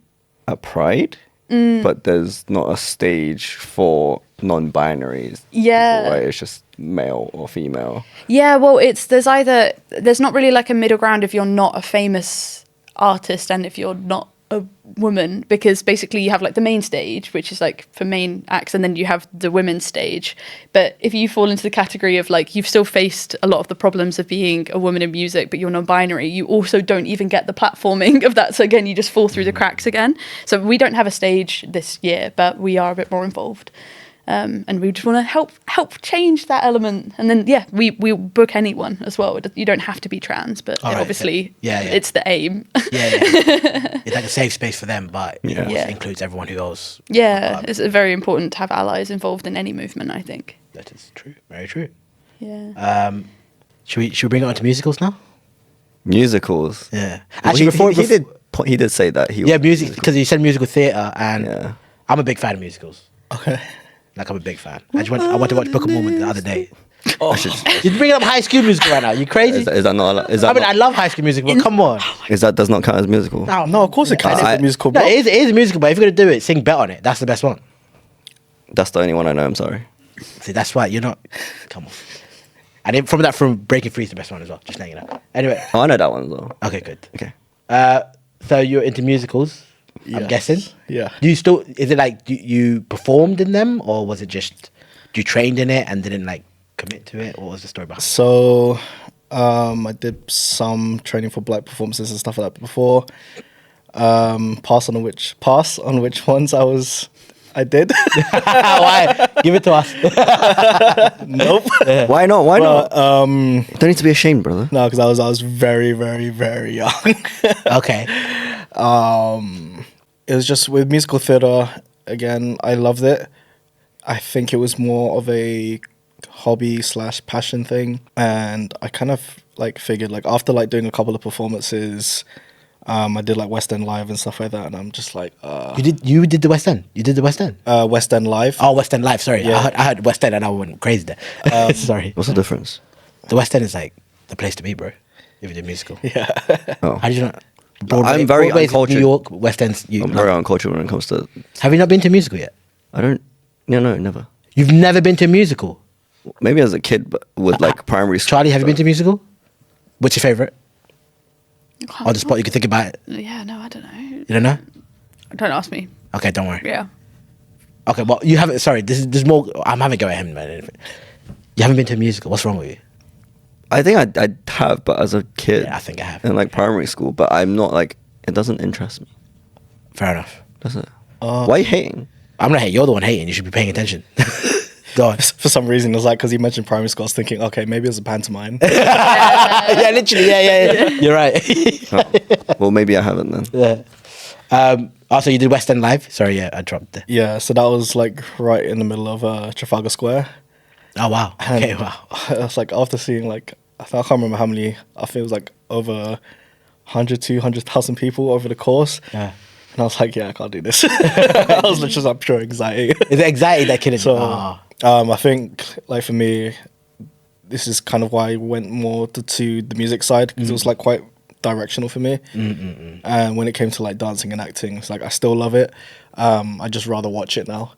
at Pride, but there's not a stage for non-binaries. Yeah. Right? It's just male or female. Yeah, well, there's not really like a middle ground if you're not a famous artist and if you're not a woman, because basically you have like the main stage, which is like for main acts, and then you have the women's stage. But if you fall into the category of like you've still faced a lot of the problems of being a woman in music, but you're non-binary, you also don't even get the platforming of that. So again, you just fall through the cracks again. So we don't have a stage this year, but we are a bit more involved. And we just want to help change that element. And then, yeah, we book anyone as well. You don't have to be trans, but obviously it's the aim. It's like a safe space for them, but it also Yeah. includes everyone who else. Yeah, it's very important to have allies involved in any movement, I think. That is true. Very true. Yeah. Should we bring it on to musicals now? Musicals. Yeah. Well, Actually, he did say that. music, because you said musical theatre, and Yeah. I'm a big fan of musicals. Okay. Like, I'm a big fan. I went to watch Book of Mormon the other day. I should- You're bringing up High School Musical right now. You crazy? Is that not? Is that? I mean, not, I love High School Musical, but come on. is that does not count as musical? No, of course it counts as a musical, No, bro. it is a musical, but if you're going to do it, sing Bet on It. That's the best one. That's the only one I know. I'm sorry. See, that's why you're not... Come on. And then from Breaking Free is the best one as well. Just letting you know. Anyway. Oh, I know that one as well. Okay, good. Okay. So you're into musicals, I'm Yes. guessing? Yeah. Do you still... Is it like you performed in them, or was it just... You trained in it and didn't like commit to it, or what was the story behind it? So, I did some training for black performances and stuff like that before. Pass on which ones I did. Why? Give it to us. Nope. Why not? Why not? But, Don't need to be ashamed, brother. no, because I was very, very, very young. Okay. It was just with musical theatre. Again, I loved it. I think it was more of a hobby / passion thing, and I kind of like figured like after like doing a couple of performances, I did like West End Live and stuff like that, and I'm just like, You did the West End. You did the West End. West End Live. Oh, West End Live. Sorry, Yeah. I heard West End and I went crazy there. Sorry. What's the difference? The West End is like the place to be, bro. If you do musical. Yeah. Oh, How did you not? I'm very Broadway's uncultured. New York, West End's. I'm very uncultured when it comes to. Have you not been to a musical yet? I don't. No, never. You've never been to a musical. Maybe as a kid, but with like primary school. Charlie, have you been to a musical? What's your favorite? Oh, On the spot, you can think about it. Yeah, no, I don't know. You don't know? Don't ask me. Okay, don't worry. Yeah. Okay, well, you haven't. Sorry, there's more. I'm having a go at him, man. You haven't been to a musical. What's wrong with you? I think I have, but as a kid. Yeah, I think I have. In like primary school, but I'm not like it doesn't interest me. Fair enough. Does it? Why are you hating? I'm not hating. You're the one hating. You should be paying attention. Go on. For some reason, it was like because you mentioned primary school, I was thinking, okay, maybe it was a pantomime. Yeah, literally. Yeah. You're right. Oh, well, maybe I haven't then. yeah. Also, you did West End Live. Sorry, yeah, I dropped there. Yeah, so that was like right in the middle of Trafalgar Square. Oh wow. And Okay, wow. I was like, after seeing like, I can't remember how many, I think it was like over 200,000 people over the course. Yeah. And I was like, yeah, I can't do this. I was literally like pure anxiety. Is it anxiety that killing So, you? I think like for me, this is kind of why I went more to the music side because it was like quite directional for me. And when it came to like dancing and acting, it's like I still love it. I just rather watch it now.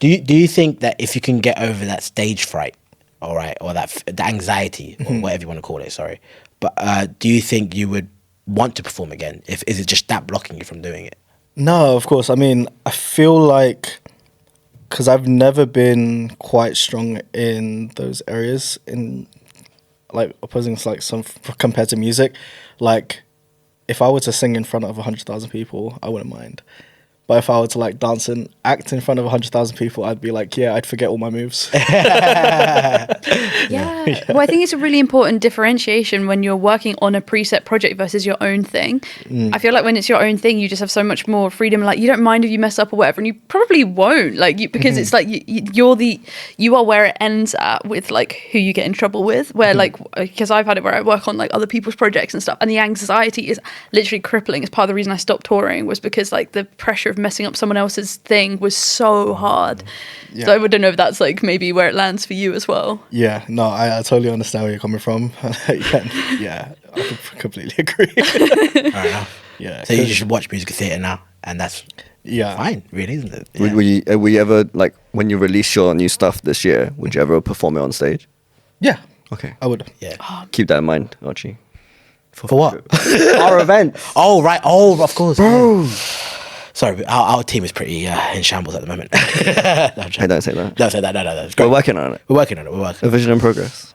Do you think that if you can get over that stage fright, all right, or the anxiety, or whatever you want to call it, sorry, but do you think you would want to perform again? Is it just that blocking you from doing it? No, of course. I mean, I feel like because I've never been quite strong in those areas in like opposing like some compared to music. Like if I were to sing in front of 100,000 people, I wouldn't mind. But if I were to like dance and act in front of 100,000 people, I'd be like, yeah, I'd forget all my moves. Yeah. Well, I think it's a really important differentiation when you're working on a preset project versus your own thing. I feel like when it's your own thing, you just have so much more freedom. Like you don't mind if you mess up or whatever, and you probably won't. Like because it's like you are where it ends at with like who you get in trouble with. Where like because I've had it where I work on like other people's projects and stuff, and the anxiety is literally crippling. It's part of the reason I stopped touring was because like the pressure of messing up someone else's thing was so hard. Yeah. So I don't know if that's like maybe where it lands for you as well. Yeah, no, I totally understand where you're coming from. Yeah, I completely agree. Fair enough. Yeah. So you just watch musical theatre now, and that's Yeah. fine, really, isn't it? Would we ever, like, when you release your new stuff this year, would you ever perform it on stage? Yeah, Okay. I would. Yeah. Keep that in mind, Archie. For what? Our event. Oh, right. Oh, of course. Bro. Sorry, our team is pretty in shambles at the moment. No, I'm joking. Hey, don't say that. Don't say that. No. It's We're great. working on it. We're working on it. We're working. A vision in progress.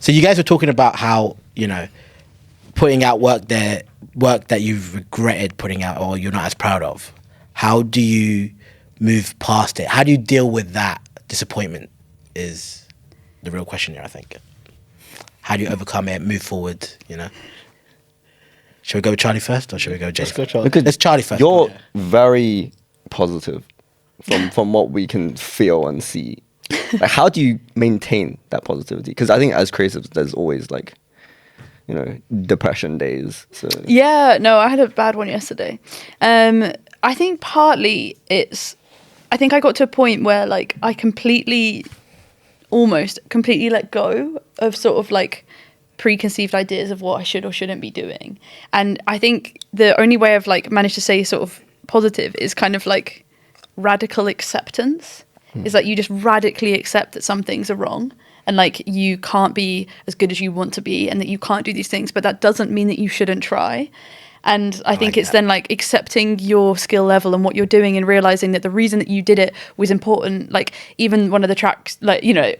So you guys were talking about how, you know, putting out work that you've regretted putting out or you're not as proud of. How do you move past it? How do you deal with that disappointment is the real question here, I think. How do you overcome it, move forward, you know? Should we go with Charlie first or should we go with Jay? Let's go, Charlie. Because Let's Charlie first. You're very positive from what we can feel and see. Like, how do you maintain that positivity? Because I think as creatives, there's always like, you know, depression days. So Yeah, no, I had a bad one yesterday. I think partly I think I got to a point where like I almost completely let go of sort of like preconceived ideas of what I should or shouldn't be doing. And I think the only way I've like managed to stay sort of positive is kind of like radical acceptance. Is like you just radically accept that some things are wrong and like you can't be as good as you want to be and that you can't do these things, but that doesn't mean that you shouldn't try. And I think like it's that. then like accepting your skill level and what you're doing and realizing that the reason that you did it was important. Like even one of the tracks, like, you know,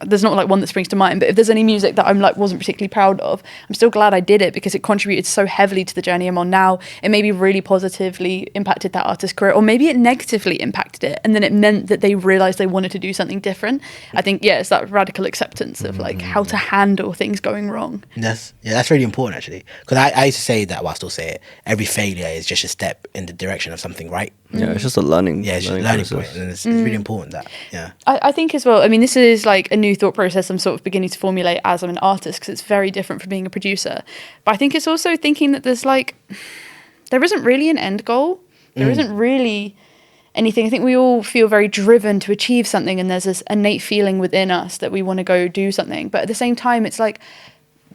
there's not like one that springs to mind, but if there's any music that I'm like wasn't particularly proud of, I'm still glad I did it because it contributed so heavily to the journey I'm on now. It maybe really positively impacted that artist's career, or maybe it negatively impacted it. And then it meant that they realized they wanted to do something different. I think, yeah, it's that radical acceptance of like how to handle things going wrong. That's really important actually. Because I used to say that, well, I still say it, every failure is just a step in the direction of something right. yeah, it's just a learning. Yeah, it's just a learning point, and it's really important that, yeah. I think as well, I mean, this is like a new thought process I'm sort of beginning to formulate as I'm an artist because it's very different from being a producer. But I think it's also thinking that there isn't really an end goal. There isn't really anything. I think we all feel very driven to achieve something and there's this innate feeling within us that we want to go do something. But at the same time, it's like,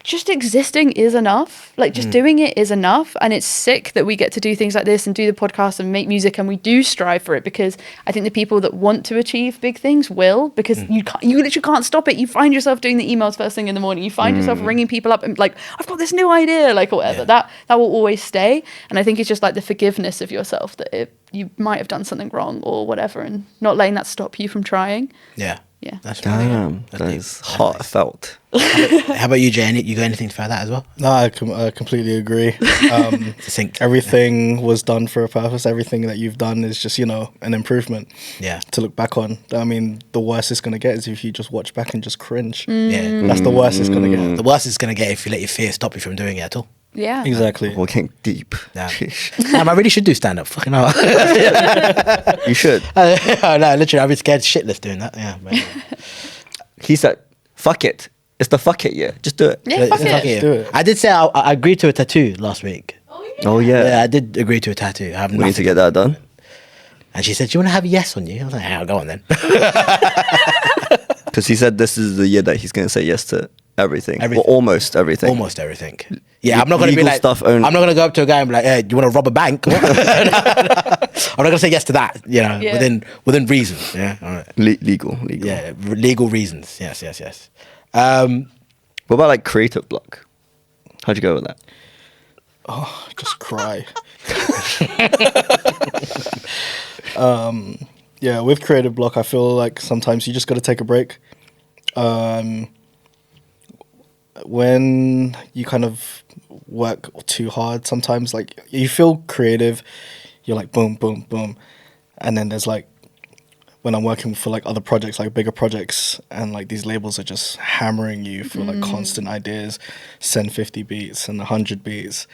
just existing is enough. Like just doing it is enough. And it's sick that we get to do things like this and do the podcast and make music, and we do strive for it because I think the people that want to achieve big things will, because you literally can't stop it. You find yourself doing the emails first thing in the morning. You find yourself ringing people up and like, I've got this new idea, like or whatever. That will always stay. And I think it's just like the forgiveness of yourself that you might have done something wrong or whatever, and not letting that stop you from trying. Yeah. Yeah. That's really Damn, good. that is heartfelt. How about you, Jay? You got anything for that as well? No, I completely agree. Succinct. Everything was done for a purpose. Everything that you've done is just, you know, an improvement Yeah. to look back on. I mean, the worst it's going to get is if you just watch back and just cringe. Yeah. That's the worst it's going to get. The worst it's going to get if you let your fear stop you from doing it at all. Yeah. Exactly. We're getting deep. Yeah. Damn, I really should do stand up. Fucking hell. You should. No, literally, I'd be scared shitless doing that. Yeah. But, He said, "Fuck it. It's the fuck it year. Just do it." Yeah, fuck fuck it. Do it. I did say I agreed to a tattoo last week. Oh yeah. Yeah, I did agree to a tattoo. I have We need to nothing. get that done. And she said, "Do you want to have a yes on you?" I was like, "Yeah, go on then." Because he said this is the year that he's going to say yes to everything. Everything. Or almost everything. Almost everything. Yeah, I'm not going to be Legal like stuff only. I'm not going to go up to a guy and be like, "Hey, do you want to rob a bank?" I'm not going to say yes to that. You know, Yeah. within reason. Yeah. All right. Legal. Yeah, legal reasons. Yes. What about like creative block? How'd you go with that? Just cry. Yeah, with creative block, I feel like sometimes you just got to take a break. when you kind of work too hard, sometimes like you feel creative, you're like boom, boom, boom, and then there's like when I'm working for like other projects, like bigger projects, and like these labels are just hammering you for like constant ideas, send 50 beats and 100 beats.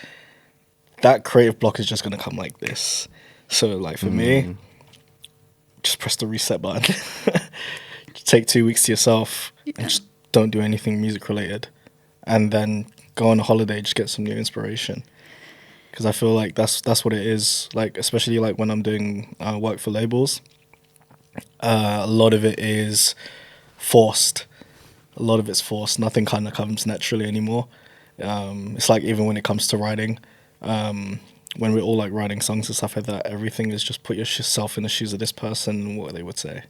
That creative block is just gonna come like this. So like for me, just press the reset button. Take 2 weeks to yourself and just don't do anything music related, and then go on a holiday, just get some new inspiration. Because I feel like that's what it is. Like especially like when I'm doing work for labels, a lot of it is forced. A lot of it's forced. Nothing kind of comes naturally anymore. It's like even when it comes to writing, when we're all like writing songs and stuff like that, everything is just put yourself in the shoes of this person, what they would say.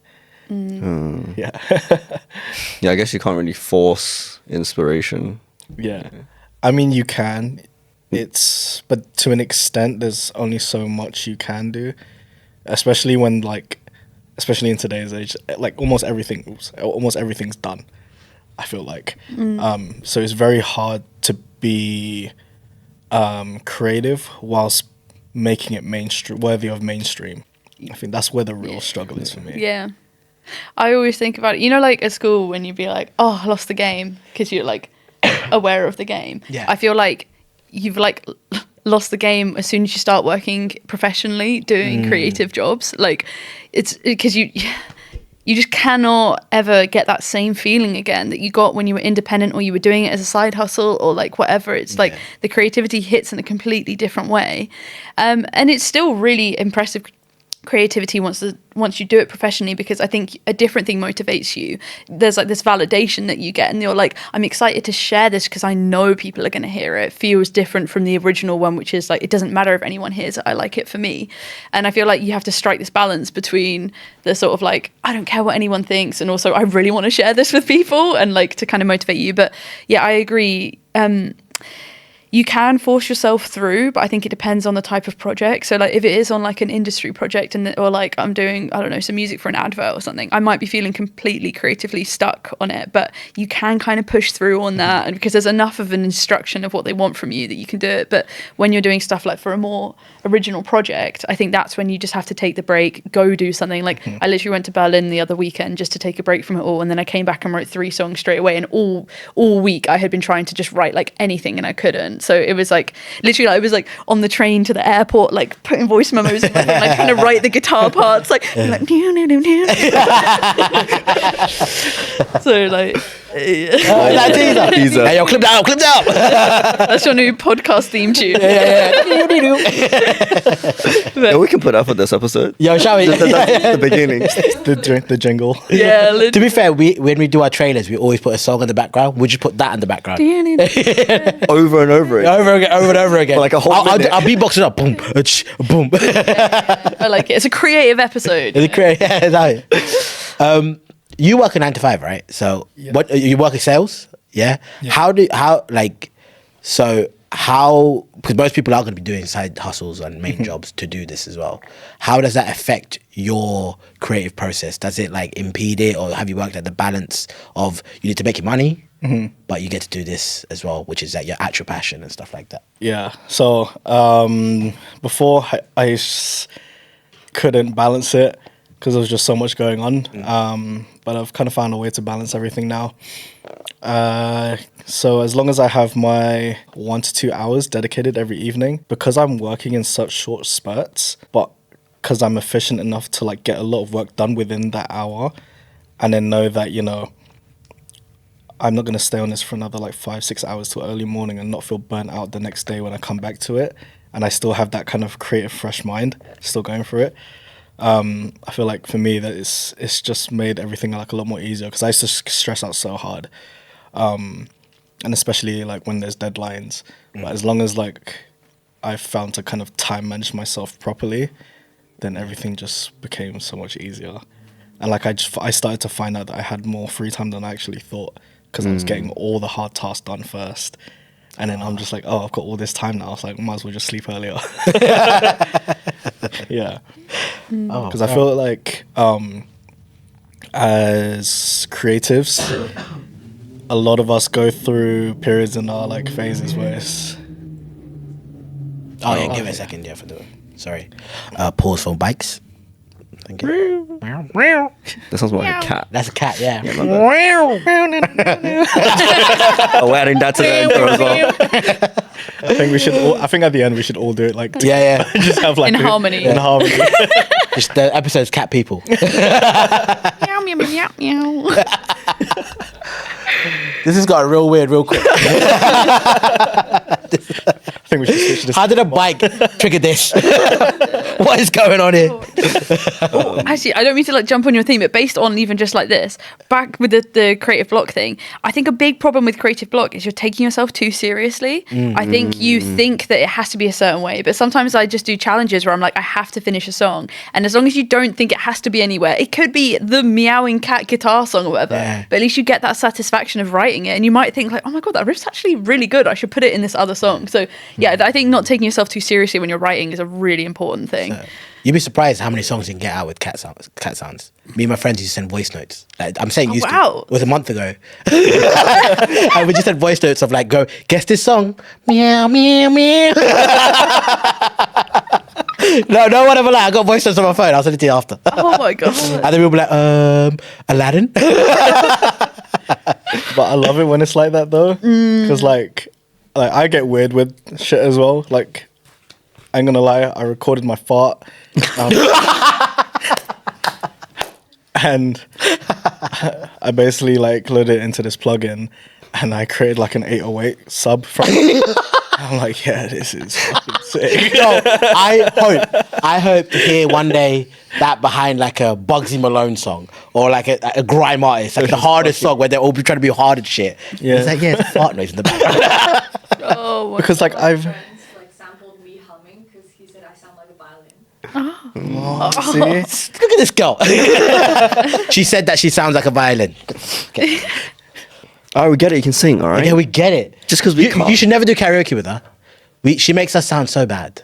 Yeah. Yeah, I guess you can't really force inspiration. Yeah. I mean, you can. But to an extent, there's only so much you can do, especially especially in today's age, like almost everything's done, I feel like. So it's very hard to be creative whilst making it worthy of mainstream. I think that's where the real struggle is for me. Yeah. I always think about it, you know, like at school when you'd be like, oh, I lost the game, because you're like aware of the game. Yeah. I feel like you've like lost the game as soon as you start working professionally doing creative jobs. Like it's because you just cannot ever get that same feeling again that you got when you were independent or you were doing it as a side hustle or like whatever. It's like the creativity hits in a completely different way, and it's still really impressive creativity once you do it professionally, because I think a different thing motivates you. There's like this validation that you get, and you're like, I'm excited to share this because I know people are going to hear it. It feels different from the original one, which is like, it doesn't matter if anyone hears it, I like it for me. And I feel like you have to strike this balance between the sort of like, I don't care what anyone thinks, and also I really want to share this with people, and like to kind of motivate you. But yeah, I agree. You can force yourself through, but I think it depends on the type of project. So like if it is on like an industry project or like I'm doing, I don't know, some music for an advert or something, I might be feeling completely creatively stuck on it, but you can kind of push through on that, and because there's enough of an instruction of what they want from you that you can do it. But when you're doing stuff like for a more original project, I think that's when you just have to take the break, go do something. Like I literally went to Berlin the other weekend just to take a break from it all, and then I came back and wrote 3 songs straight away, and all week I had been trying to just write like anything and I couldn't. So it was like literally I was like on the train to the airport, like putting voice memos in my phone, like trying to write the guitar parts, like so like Hey, yo, clip that out. that's your new podcast theme tune. Yeah, we can put up for this episode. Yo, shall we? That's the beginning. The jingle. Yeah, To be fair, when we do our trailers, we always put a song in the background. We just put that in the background. Over and over again. Over and over again. For like a whole minute. I'll beatbox it up. Boom, boom. I like it. It's a creative episode. It's great. Yeah, you work a 9 to 5, right? So what you work in sales? Yeah. Because most people are going to be doing side hustles and main jobs to do this as well. How does that affect your creative process? Does it like impede it, or have you worked at the balance of you need to make your money, but you get to do this as well, which is like your actual passion and stuff like that? Yeah. So before I couldn't balance it because there was just so much going on. But I've kind of found a way to balance everything now. So as long as I have my 1 to 2 hours dedicated every evening, because I'm working in such short spurts, but because I'm efficient enough to like get a lot of work done within that hour, and then know that, you know, I'm not going to stay on this for another like 5-6 hours till early morning and not feel burnt out the next day when I come back to it. And I still have that kind of creative, fresh mind, still going for it. I feel like for me that it's just made everything like a lot more easier, because I used to stress out so hard, and especially like when there's deadlines. But as long as like I've found to kind of time manage myself properly, then everything just became so much easier. And like I started to find out that I had more free time than I actually thought, because I was getting all the hard tasks done first. And then I'm just like, oh, I've got all this time now. I was like, might as well just sleep earlier. Yeah. Because I feel like as creatives, a lot of us go through periods in our like phases where it's Oh, yeah, give it a second, yeah, for the... Sorry. Pause for bikes. Thank you. That sounds more like a cat. That's a cat, yeah. Oh, we're adding that to the intro as well. I think we should all, I think at the end we should all do it like Yeah, yeah. just have like In harmony. In harmony. Just the episode's cat people. Meow, meow, meow, meow. This has got real weird real quick. I think we should switch this. How did a bike trigger this? What is going on here? Actually, I don't mean to like jump on your theme, but based on even just like this, back with the creative block thing, I think a big problem with creative block is you're taking yourself too seriously. I think you think that it has to be a certain way, but sometimes I just do challenges where I'm like, I have to finish a song. And as long as you don't think it has to be anywhere, it could be the meowing cat guitar song or whatever, but at least you get that satisfaction of writing it. And you might think like, oh my God, that riff's actually really good. I should put it in this other song. So yeah, I think not taking yourself too seriously when you're writing is a really important thing. You'd be surprised how many songs you can get out with cat sounds. Me and my friends used to send voice notes. Like, I'm saying used wow. to. It was a month ago. And we just had voice notes of like, go, guess this song. Meow, meow, meow. No one ever like, I got voice notes on my phone. I'll send it to you after. Oh my God. And then we'll be like, Aladdin. But I love it when it's like that though, because like I get weird with shit as well. Like, I ain't gonna lie, I recorded my fart, and I basically like loaded it into this plugin, and I created like an 808 sub from it. I'm like, yeah, this is fucking sick. No, I hope to hear one day that behind like a Bugsy Malone song or like a grime artist, like the hardest song where they're all trying to be hard and shit. Yeah. It's like, yeah, it's a fart noise in the background. Oh my Because like I've Friends like sampled me humming because he said I sound like a violin. see. Look at this girl. She said that she sounds like a violin. Okay. Oh, we get it. You can sing, all right? Yeah, we get it. Just 'cause we can't. You should never do karaoke with her. She makes us sound so bad.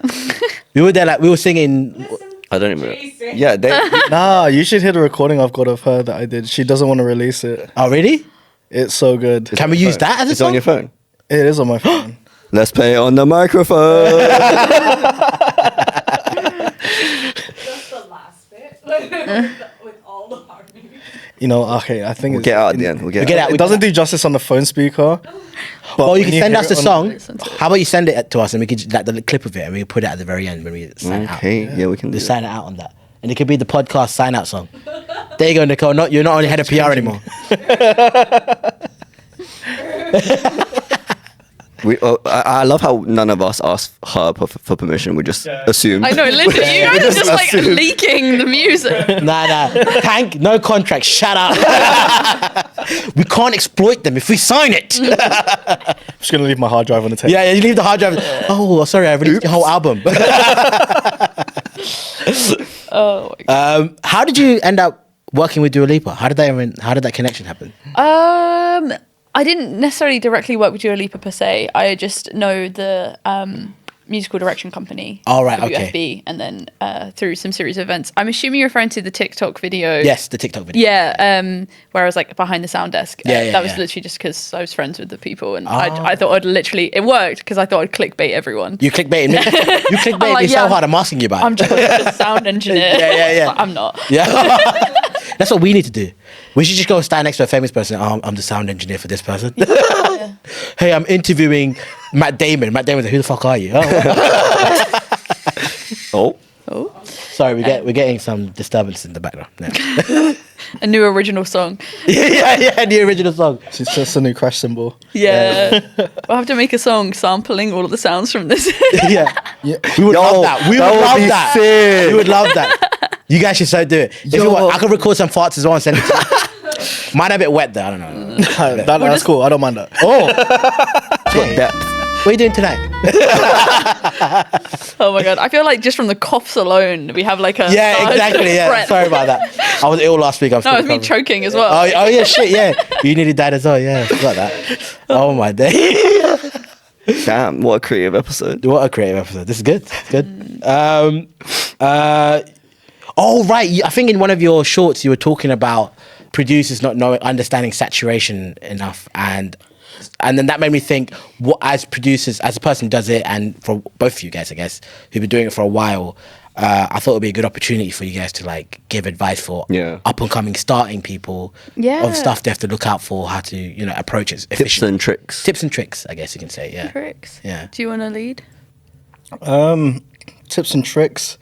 We were there like, we were singing... I don't even. Jason. Yeah, they. Nah, you should hear the recording I've got of her that I did. She doesn't want to release it. Oh, really? It's so good. Can we use that as a It's on song? your phone. It is on my phone. Let's play it on the microphone. Just the last bit with all the harmony. You know, okay, I think We'll it's, get out at the end. We'll get get out. out. it doesn't do justice on the phone speaker. But Well, you when can send hear us the it on- song. Listen to it. How about you send it to us and we could like the clip of it and we put it at the very end when we sign it out. Okay, yeah, we can do Just that. sign it out on that. And it could be the podcast sign out song. There you go, Nicole. You're not only head of PR anymore. I love how none of us asked her for permission. We just assumed. I know, literally, you guys are just like assumed. leaking the music. Nah. Tank, no contract. Shut up. We can't exploit them if we sign it. I'm just gonna leave my hard drive on the table. Yeah, you leave the hard drive. Oh, sorry, I released your whole album. Oh my God. How did you end up working with Dua Lipa? How did that connection happen? I didn't necessarily directly work with Dua Lipa per se. I just know the musical direction company. Oh, right, WFB, okay. and then through some series of events. I'm assuming you're referring to the TikTok video. Yes, the TikTok video. Yeah, where I was like behind the sound desk. Yeah, that was yeah. literally just because I was friends with the people, and I thought I'd literally it worked because I thought I'd clickbait everyone. You clickbaited me. You clickbaited I'm like, me so yeah, hard. I'm asking you about it. I'm just a sound engineer. Yeah. But I'm not. Yeah. That's what we need to do. We should just go stand next to a famous person. Oh, I'm the sound engineer for this person. Hey, I'm interviewing Matt Damon. Matt Damon's like, who the fuck are you? Oh. Oh, Sorry, we're getting some disturbance in the background. Yeah. A new original song. yeah, the original song. It's just a new crash symbol. Yeah. We'll have to make a song sampling all of the sounds from this. Yeah. Yeah. We would Yo, love that. We would that would love be that. sick. We would love that. You guys should so do it. If you Yo. want, I can record some farts as well and send it to you. Mine a bit wet though. I don't know. That's cool. I don't mind that. Oh, got depth. what are you doing tonight? Oh my God. I feel like just from the coughs alone, we have like a. Yeah, large exactly. Yeah, breadth. sorry about that. I was ill last week. I'm No, still it's me recovering. choking as well. Oh yeah, shit, yeah. You nearly died as well. Yeah, forgot that. Oh my day. Damn, what a creative episode. What a creative episode. This is good. It's good. Oh right, I think in one of your shorts you were talking about producers not knowing, understanding saturation enough, and then that made me think, what as producers, as a person who does it, and for both of you guys, I guess, who've been doing it for a while, I thought it'd be a good opportunity for you guys to like give advice for up and coming starting people of stuff they have to look out for, how to approach it efficiently. Tips and tricks, I guess you can say. Yeah. Tricks. Yeah. Do you want to lead? Tips and tricks.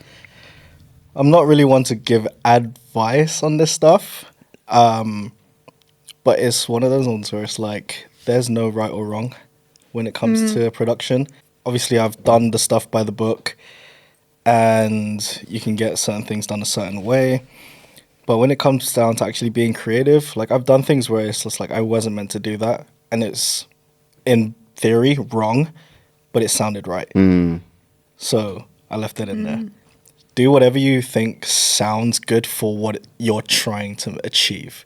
I'm not really one to give advice on this stuff, but it's one of those ones where it's like there's no right or wrong when it comes to production. Obviously, I've done the stuff by the book, and you can get certain things done a certain way. But when it comes down to actually being creative, like I've done things where it's just like I wasn't meant to do that, and it's in theory wrong, but it sounded right. So I left it in there. Do whatever you think sounds good for what you're trying to achieve.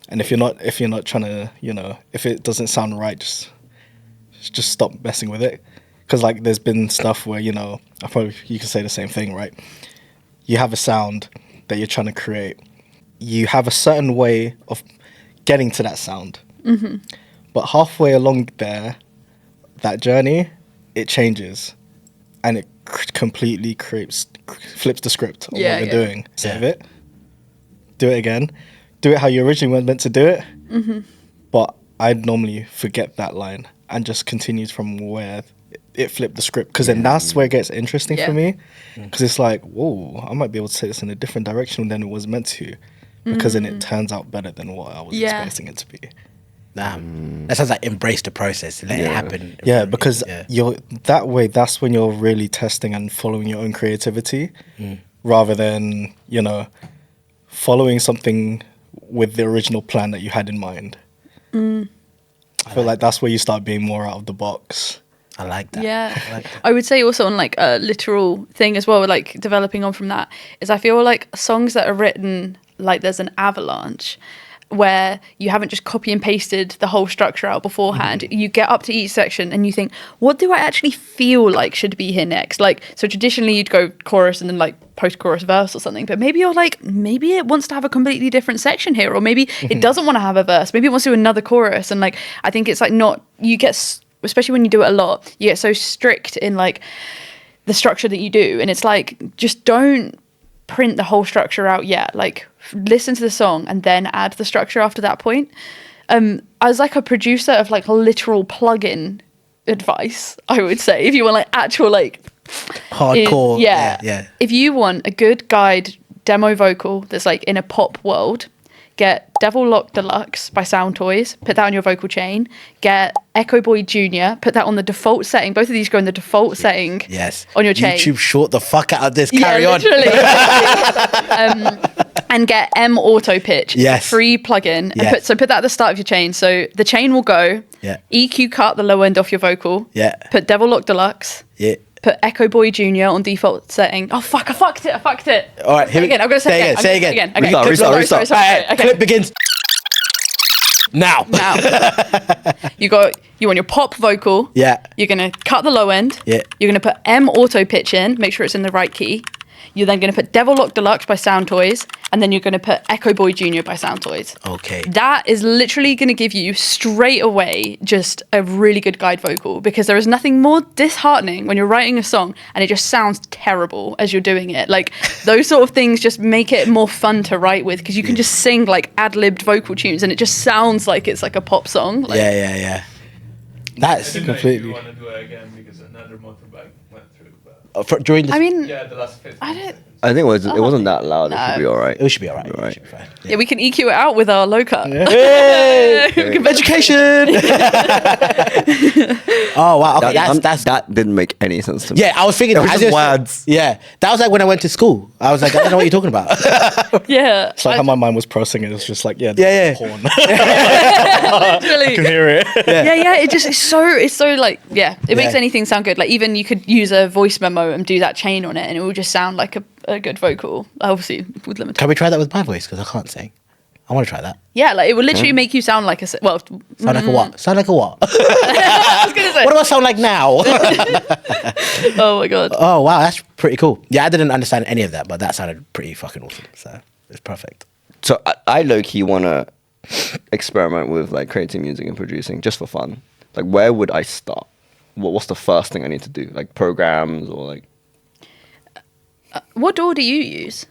And if you're not trying to, if it doesn't sound right, just stop messing with it. Because like there's been stuff where, you can say the same thing, right? You have a sound that you're trying to create. You have a certain way of getting to that sound. But halfway along that journey, it changes. And it completely flips the script on what you're doing. Save it. Do it again. Do it how you originally were meant to do it. But I'd normally forget that line and just continue from where it flipped the script. Because then that's where it gets interesting for me. Because it's like, whoa, I might be able to take this in a different direction than it was meant to. Because then it turns out better than what I was expecting it to be. Damn. That sounds like embrace the process, let it happen. Yeah, because you're that way. That's when you're really testing and following your own creativity, rather than following something with the original plan that you had in mind. I feel like that's where you start being more out of the box. I like that. Yeah. I like that. I would say also on like a literal thing as well, like developing on from that, is I feel like songs that are written like there's an avalanche, where you haven't just copy and pasted the whole structure out beforehand. You get up to each section and you think, what do I actually feel like should be here next? Like, so traditionally you'd go chorus and then like post-chorus verse or something, but maybe you're like, maybe it wants to have a completely different section here, or maybe it doesn't want to have a verse. Maybe it wants to do another chorus. And like, I think it's like you get, especially when you do it a lot, you get so strict in like the structure that you do. And it's like, just don't print the whole structure out yet. Like, listen to the song and then add the structure after that point. As like a producer of like literal plugin advice, I would say, if you want like actual like hardcore, yeah. If you want a good guide demo vocal that's like in a pop world, get Devil Lock Deluxe by Sound Toys, put that on your vocal chain. Get Echo Boy Jr., put that on the default setting. Both of these go in the default setting on your chain. YouTube short the fuck out of this, carry on. And get M Auto Pitch, free plugin. And put that at the start of your chain. So the chain will go, EQ cut the low end off your vocal, put Devil Lock Deluxe, put Echo Boy Jr. on default setting. Oh fuck, I fucked it. All right, here again. I'm going to say it again. Okay. Restart. Sorry. Okay. Clip begins. Now. You want your pop vocal. You're going to cut the low end. You're going to put M Auto Pitch in, make sure it's in the right key. You're then going to put Devil Lock Deluxe by Sound Toys, and then you're going to put Echo Boy Jr. by Sound Toys. Okay. That is literally going to give you straight away just a really good guide vocal, because there is nothing more disheartening when you're writing a song and it just sounds terrible as you're doing it. Like, those sort of things just make it more fun to write with, because you can just sing like ad-libbed vocal tunes and it just sounds like it's like a pop song. Like, yeah. That's completely. I want to do it again because another motorbike went through. But during the. I mean, the last 15 seconds. I think it wasn't that loud. It should be all right. It should be all right. Right. It should be fine. yeah, we can EQ it out with our low cut. Hey! Education! Oh, wow. Okay, that didn't make any sense to me. Yeah, I was thinking. It was just words. Yeah, that was like when I went to school. I was like, I don't know what you're talking about. Yeah. It's like how my mind was processing it. It's just like, porn. Literally. I can hear it. Yeah. It's so like, it makes anything sound good. Like, even you could use a voice memo and do that chain on it, and it will just sound like a good vocal. Obviously, with limited. Can we try that with my voice? Because I can't sing. I want to try that. Yeah, like it will literally make you sound like a Sound like a what? Sound like a what? I was gonna say. What do I sound like now? Oh my god. Oh wow, that's pretty cool. Yeah, I didn't understand any of that, but that sounded pretty fucking awesome. So it's perfect. So I low key wanna experiment with like creating music and producing just for fun. Like, where would I start? What's the first thing I need to do? Like programs or like. What DAW do you use?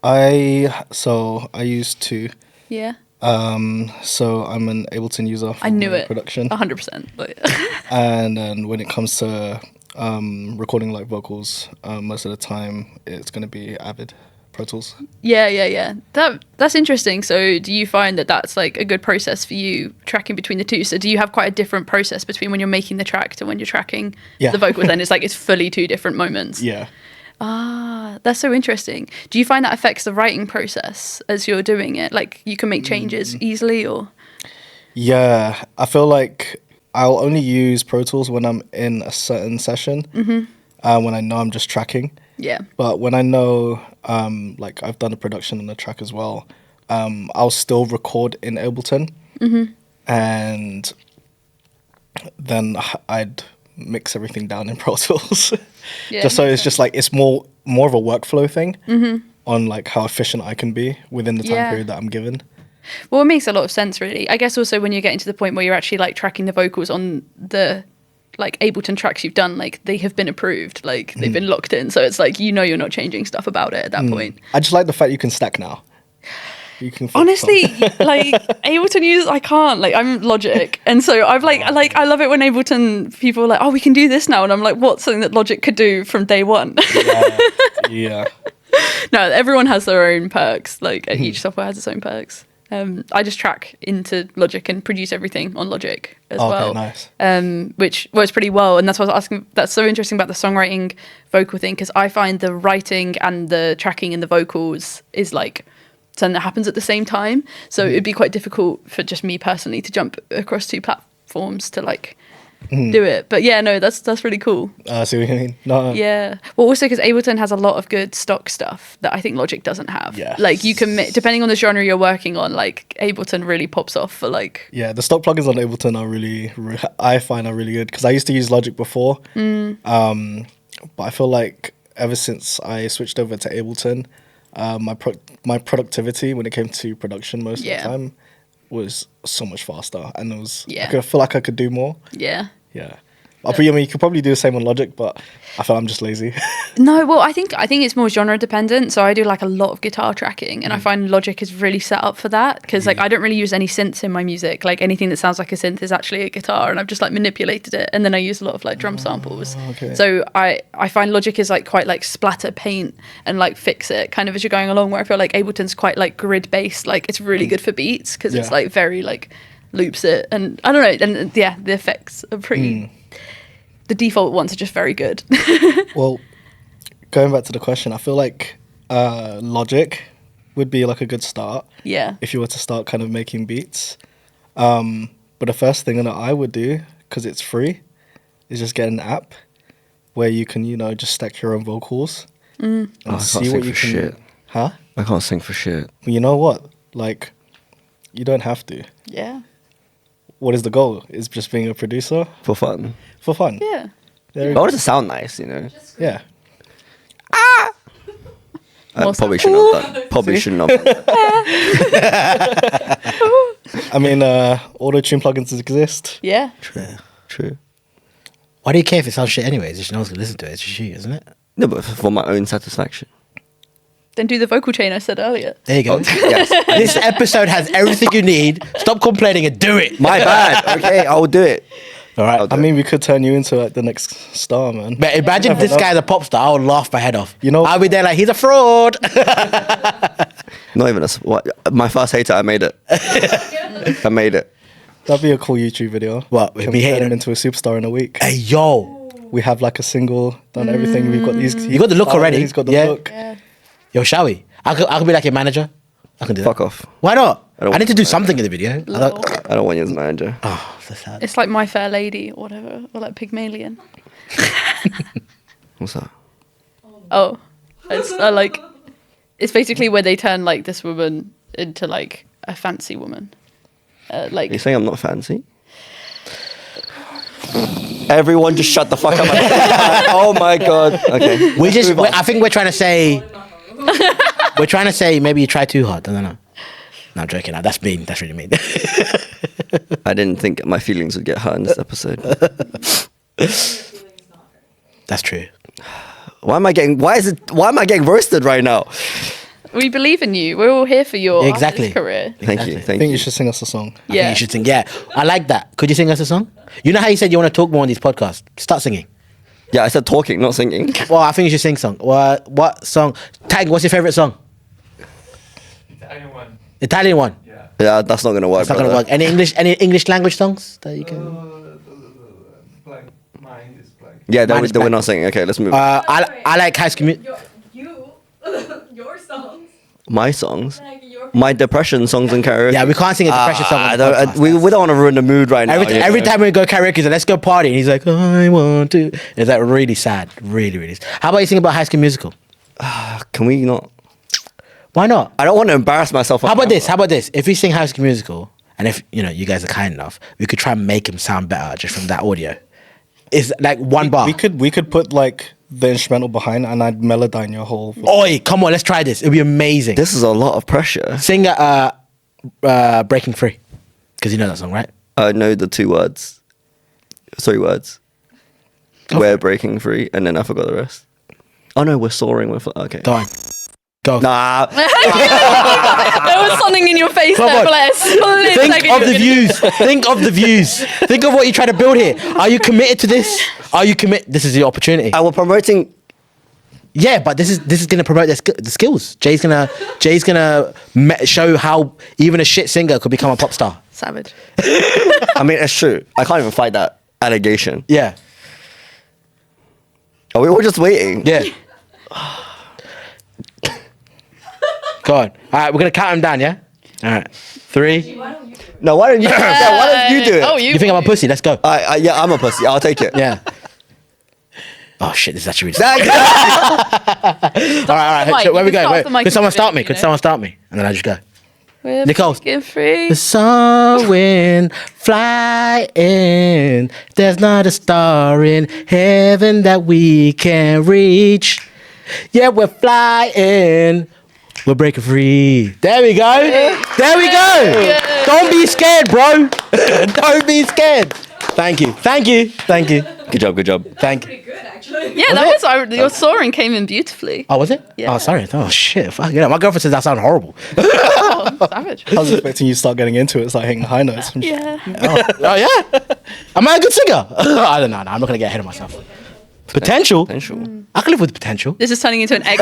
I used to. Yeah. So I'm an Ableton user for I knew my it. production. 100%. Like, And then when it comes to recording like vocals, most of the time it's going to be Avid Pro Tools. yeah. That's interesting. So do you find that that's like a good process for you tracking between the two? So do you have quite a different process between when you're making the track to when you're tracking Yeah. the vocals? Then it's like it's fully two different moments. Yeah. Ah, that's so interesting. Do you find that affects the writing process as you're doing it? Like you can make changes easily, or Yeah, I feel like I'll only use Pro Tools when I'm in a certain session, when I know I'm just tracking. yeah, But when I know, like I've done a production on the track as well, I'll still record in Ableton, and then I'd mix everything down in Pro Tools, Yeah, just so makes it's just like it's more of a workflow thing on like how efficient I can be within the time Yeah. period that I'm given. Well, it makes a lot of sense, really. I guess also when you're getting to the point where you're actually like tracking the vocals on the like Ableton tracks you've done, like they have been approved, like they've been locked in. So it's like, you know, you're not changing stuff about it at that point. I just like the fact you can stack now. You can flip Honestly, top. like Ableton users, I can't. Like I'm Logic, and so I've like I love it when Ableton people are like, oh, we can do this now, and I'm like, what's something that Logic could do from day one? Yeah. No, everyone has their own perks. Like each software has its own perks. I just track into Logic and produce everything on Logic as Okay, well. nice. Which works pretty well. And that's what I was asking. That's so interesting about the songwriting vocal thing, because I find the writing and the tracking and the vocals is like something that happens at the same time. So it'd be quite difficult for just me personally to jump across two platforms to like do it. But yeah, no, that's really cool. I see what you mean. No. Yeah. Well, also because Ableton has a lot of good stock stuff that I think Logic doesn't have. Yes. Like you can, depending on the genre you're working on, like Ableton really pops off for like. Yeah, the stock plugins on Ableton are really, I find are really good because I used to use Logic before, but I feel like ever since I switched over to Ableton, my productivity when it came to production most of Yeah. the time was so much faster, and it was Yeah. I feel like I could do more. Yeah. Yeah, I mean you could probably do the same on Logic, but I feel I'm just lazy. No, well, I think it's more genre dependent. So I do like a lot of guitar tracking, and I find Logic is really set up for that because like I don't really use any synths in my music. Like anything that sounds like a synth is actually a guitar, and I've just like manipulated it. And then I use a lot of like drum samples. Okay. So I find Logic is like quite like splatter paint and like fix it kind of as you're going along. Where I feel like Ableton's quite like grid based. Like it's really good for beats because it's Yeah. like very like loops it, and I don't know. And yeah, the effects are pretty. The default ones are just very good. Well, going back to the question, I feel like Logic would be like a good start. Yeah. If you were to start kind of making beats. But the first thing that I would do, because it's free, is just get an app where you can, just stack your own vocals and I can't see sing what you for can. shit. Huh? I can't sing for shit. Well, you know what? Like, you don't have to. Yeah. What is the goal? Is just being a producer For fun. for fun. Yeah. There we But go. does it sound nice, you know? Yeah. I More probably sound. shouldn't have done. Probably shouldn't have done that. I mean, auto-tune plugins exist. Yeah. True. Why do you care if it sounds shit anyways? If no one's gonna listen to it, it's just you, isn't it? No, but for my own satisfaction. Then do the vocal chain I said earlier. There you go. Oh, yes. This episode has everything you need. Stop complaining and do it. My bad. Okay, I'll do it. All right. I'll do I mean, we could turn you into like the next star, man. But imagine this guy's a pop star. I would laugh my head off. You know- I'll be there like he's a fraud. Not even my first hater, I made it. I made it. That'd be a cool YouTube video. What, Can me we turn hating him it? into a superstar in a week? Hey yo, We have like a single, done everything. We've got these. you got the look already. He's got the Yeah. look. Yo, shall we? I could be like your manager. I can do Fuck that. off. Why not? I don't I need to want do to. something in the video. I don't want you as manager. Oh, that's sad. It's like My Fair Lady or whatever, or like Pygmalion. What's that? Oh, it's like it's basically where they turn like this woman into like a fancy woman. Like Are you saying I'm not fancy? Everyone just shut the fuck up. Oh my god. Okay. I think we're trying to say. We're trying to say maybe you try too hard. I don't know. No, I'm joking. Now that's mean. That's really mean. I didn't think my feelings would get hurt in this episode. That's true. Why am I getting roasted right now? We believe in you. We're all here for your Exactly. artist career. Thank you. I Thank think you. you should sing us a song. I think you should sing. Yeah, I like that. Could you sing us a song? You know how you said you want to talk more on these podcasts? Start singing. Yeah, I said talking, not singing. Well, I think you should sing song. What song? Tag, what's your favorite song? Italian one. Italian one. Yeah. Yeah, that's not gonna work. It's not gonna brother. work. Any English language songs that you can? Blank. Mind is blank. Yeah, Mine is we're blank. not singing. Okay, let's move. I like High School Musical. Your songs. My songs, Like your my depression songs and karaoke. Yeah, we can't sing a depression song. on I the don't, podcast. we don't want to ruin the mood right now. Every time we go karaoke, he's like, let's go party. And he's like, I want to. It's like really sad. Really, really sad. How about you sing about High School Musical? Can we not? Why not? I don't want to embarrass myself. How about this? How about this? If we sing High School Musical, and if you guys are kind enough, we could try and make him sound better just from that audio. It's like one bar. We could put like the instrumental behind, and I'd melodine your whole. Oi, come on, let's try this. It'll be amazing. This is a lot of pressure. Sing Breaking Free. Because you know that song, right? I know the 2 words, 3 words. Go We're for it. breaking free, and then I forgot the rest. Oh no, we're soaring. Okay. Go on. Go. Nah. There was something in your face Come there on. for like a split Think second. of the views. Think of the views. Think of what you're trying to build here. Are you committed to this? Are you committed? This is the opportunity. I was promoting. Yeah, but this is gonna promote the skills. Jay's gonna show how even a shit singer could become a pop star. Savage. I mean, it's true. I can't even fight that allegation. Yeah, Are we all just waiting? yeah. Go on. All right, we're gonna count him down. Yeah. All right. 3. No, why don't you? Yeah, why don't you do it? Oh, You think I'm a pussy? Let's go. Yeah, I'm a pussy. I'll take it. Yeah. Oh shit! This is actually really. That- All right. mic. So where You we can go? start the mic Could someone and start do me? it, Could you know. someone start me? And then I just go. We're Nicole. breaking free. The sun wind flying. There's not a star in heaven that we can reach. Yeah, we're flying. We're breaking free. There we go. There we go. Yeah. Don't be scared, bro. Don't be scared. Thank you. Thank you. Thank you. Good job. Good job. Thank you. pretty good actually. Yeah, your soaring came in beautifully. Oh, was it? Yeah. Oh, sorry. Oh, shit. Fuck it. My girlfriend says that sound horrible. Oh, savage. I was expecting you to start getting into it. It's like hitting high notes. Yeah. Oh, yeah? Am I a good singer? I don't know. No, I'm not going to get ahead of myself. Potential? Potential. I can live with potential. This is turning into an egg.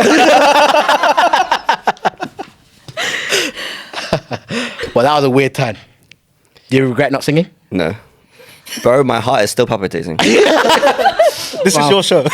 Well, that was a weird turn. Do you regret not singing? No. Bro, my heart is still palpitating. This is your show. No,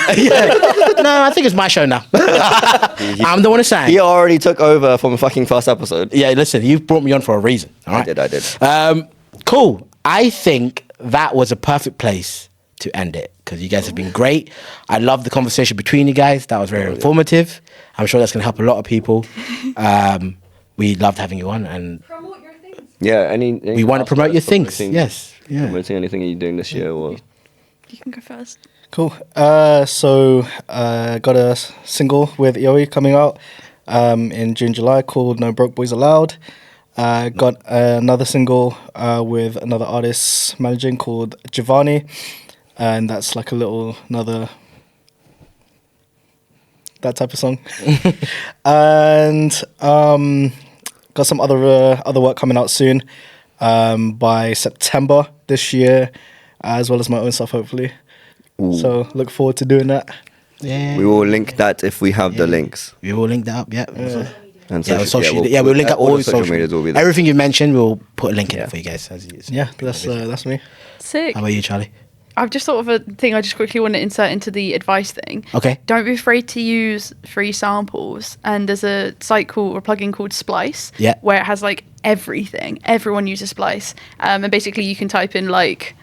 I think it's my show now. I'm the one who sang. He already took over from the fucking first episode. Yeah, listen, you brought me on for a reason. All right? I did. Cool. I think that was a perfect place to end it because you guys have been great. I love the conversation between you guys. That was very informative. I'm sure that's going to help a lot of people. We loved having you on, and Promote your things. Yeah, we want to promote your things. Yes. Yeah. Promoting anything you're doing this year or You can go first. Cool. So got a single with Ioi coming out in June, July called No Broke Boys Allowed. Got another single with another artist managing called Giovanni, and that's like a little another that type of song. And got some other work coming out soon by September this year, as well as my own stuff hopefully. So look forward to doing that. Yeah. we will link that if we have the links. We will link that up. Yeah. And Yeah, we'll link up all the social medias will be there. Everything you mentioned, we'll put a link in it for you guys. Yeah, that's me. Sick. How about you, Charlie? I've just thought of a thing I just quickly want to insert into the advice thing. Okay. Don't be afraid to use free samples. And there's a site called, or a plugin called Splice, Yeah. where it has like everything. Everyone uses Splice. And basically you can type in like,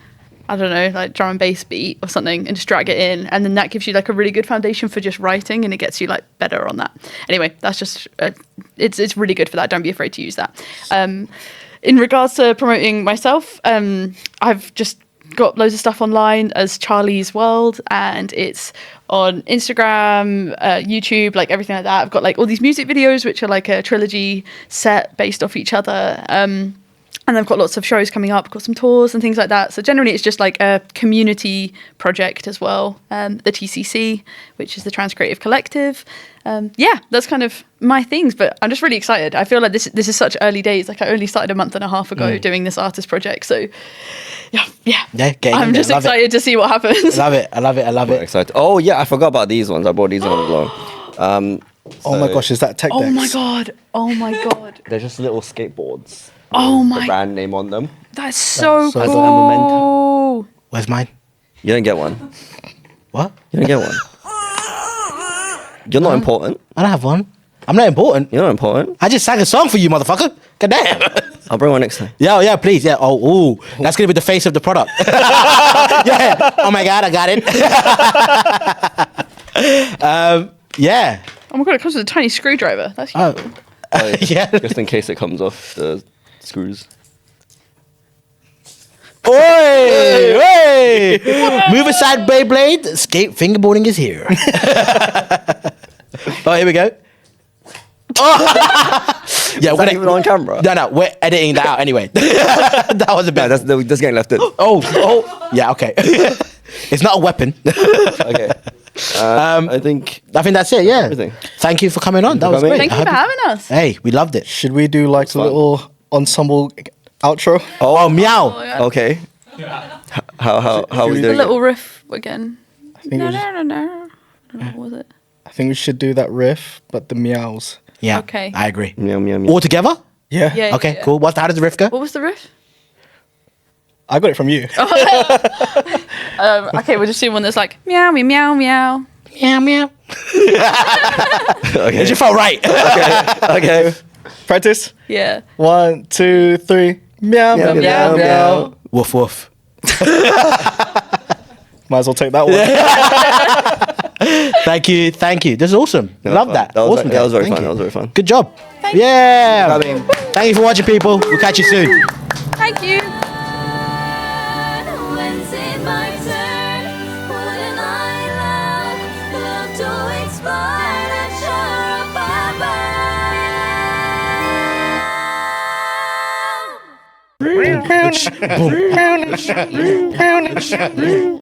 I don't know, like drum and bass beat or something and just drag it in. And then that gives you like a really good foundation for just writing and it gets you like better on that. Anyway, that's just, it's really good for that. Don't be afraid to use that. In regards to promoting myself, I've just got loads of stuff online as Charlieeeee's World, and it's on Instagram, YouTube, like everything like that. I've got like all these music videos, which are like a trilogy set based off each other. And I've got lots of shows coming up, got some tours and things like that. So generally it's just like a community project as well. The TCC, which is the Trans Creative Collective. Yeah, that's kind of my things, but I'm just really excited. I feel like this is such early days. Like I only started a month and a half ago doing this artist project. So yeah. I'm just excited to see what happens. I love it. Excited. Oh yeah, I forgot about these ones. I brought these ones along. Oh my gosh, is that tech Oh decks? my god. They're just little skateboards. Oh with my- the brand name on them. That's so so cool. Where's mine? You didn't get one. What? You didn't get one. You're not important. I don't have one. I'm not important. You're not important. I just sang a song for you, motherfucker. God damn. I'll bring one next time. Yeah, please. Yeah. Oh, ooh. That's going to be the face of the product. Yeah. Oh my God, I got it. Yeah. Oh my god, it comes with a tiny screwdriver. That's Oh, yeah. Just in case it comes off the screws. Oi! Move aside, Beyblade. Skate fingerboarding is here. Oh, here we go. Oh. Yeah, Is that even on camera? No, we're editing that out anyway. That was a bit. No, that's getting left in. Oh, yeah, okay. It's not a weapon. Okay. I think I think that's it. Yeah. Everything. Thank you for coming on. That was coming. great. Thank you for having us. Hey, we loved it. Should we do like a little ensemble outro? Oh, meow. okay. How are we The doing? little riff again. I think, we No. What was it? I think we should do that riff, but the meows. Yeah. Okay. I agree. Meow, meow, meow. All together? Yeah. Yeah. Okay, yeah. cool. How does the riff go? What was the riff? I got it from you. Okay, we'll just do one that's like meow, meow, meow. Meow, meow. Okay. It just felt right. Okay. Practice. Yeah. 1, 2, 3. Meow, meow, meow, meow. Woof, woof. Might as well take that one. Thank you. This is awesome. Love that. That was, Awesome. that was very Thank fun. you. That was very fun. Good job. Yeah. Thank you for watching, people. We'll catch you soon. Thank you. When's it my turn? Wouldn't I love to explore that shore above? Boom.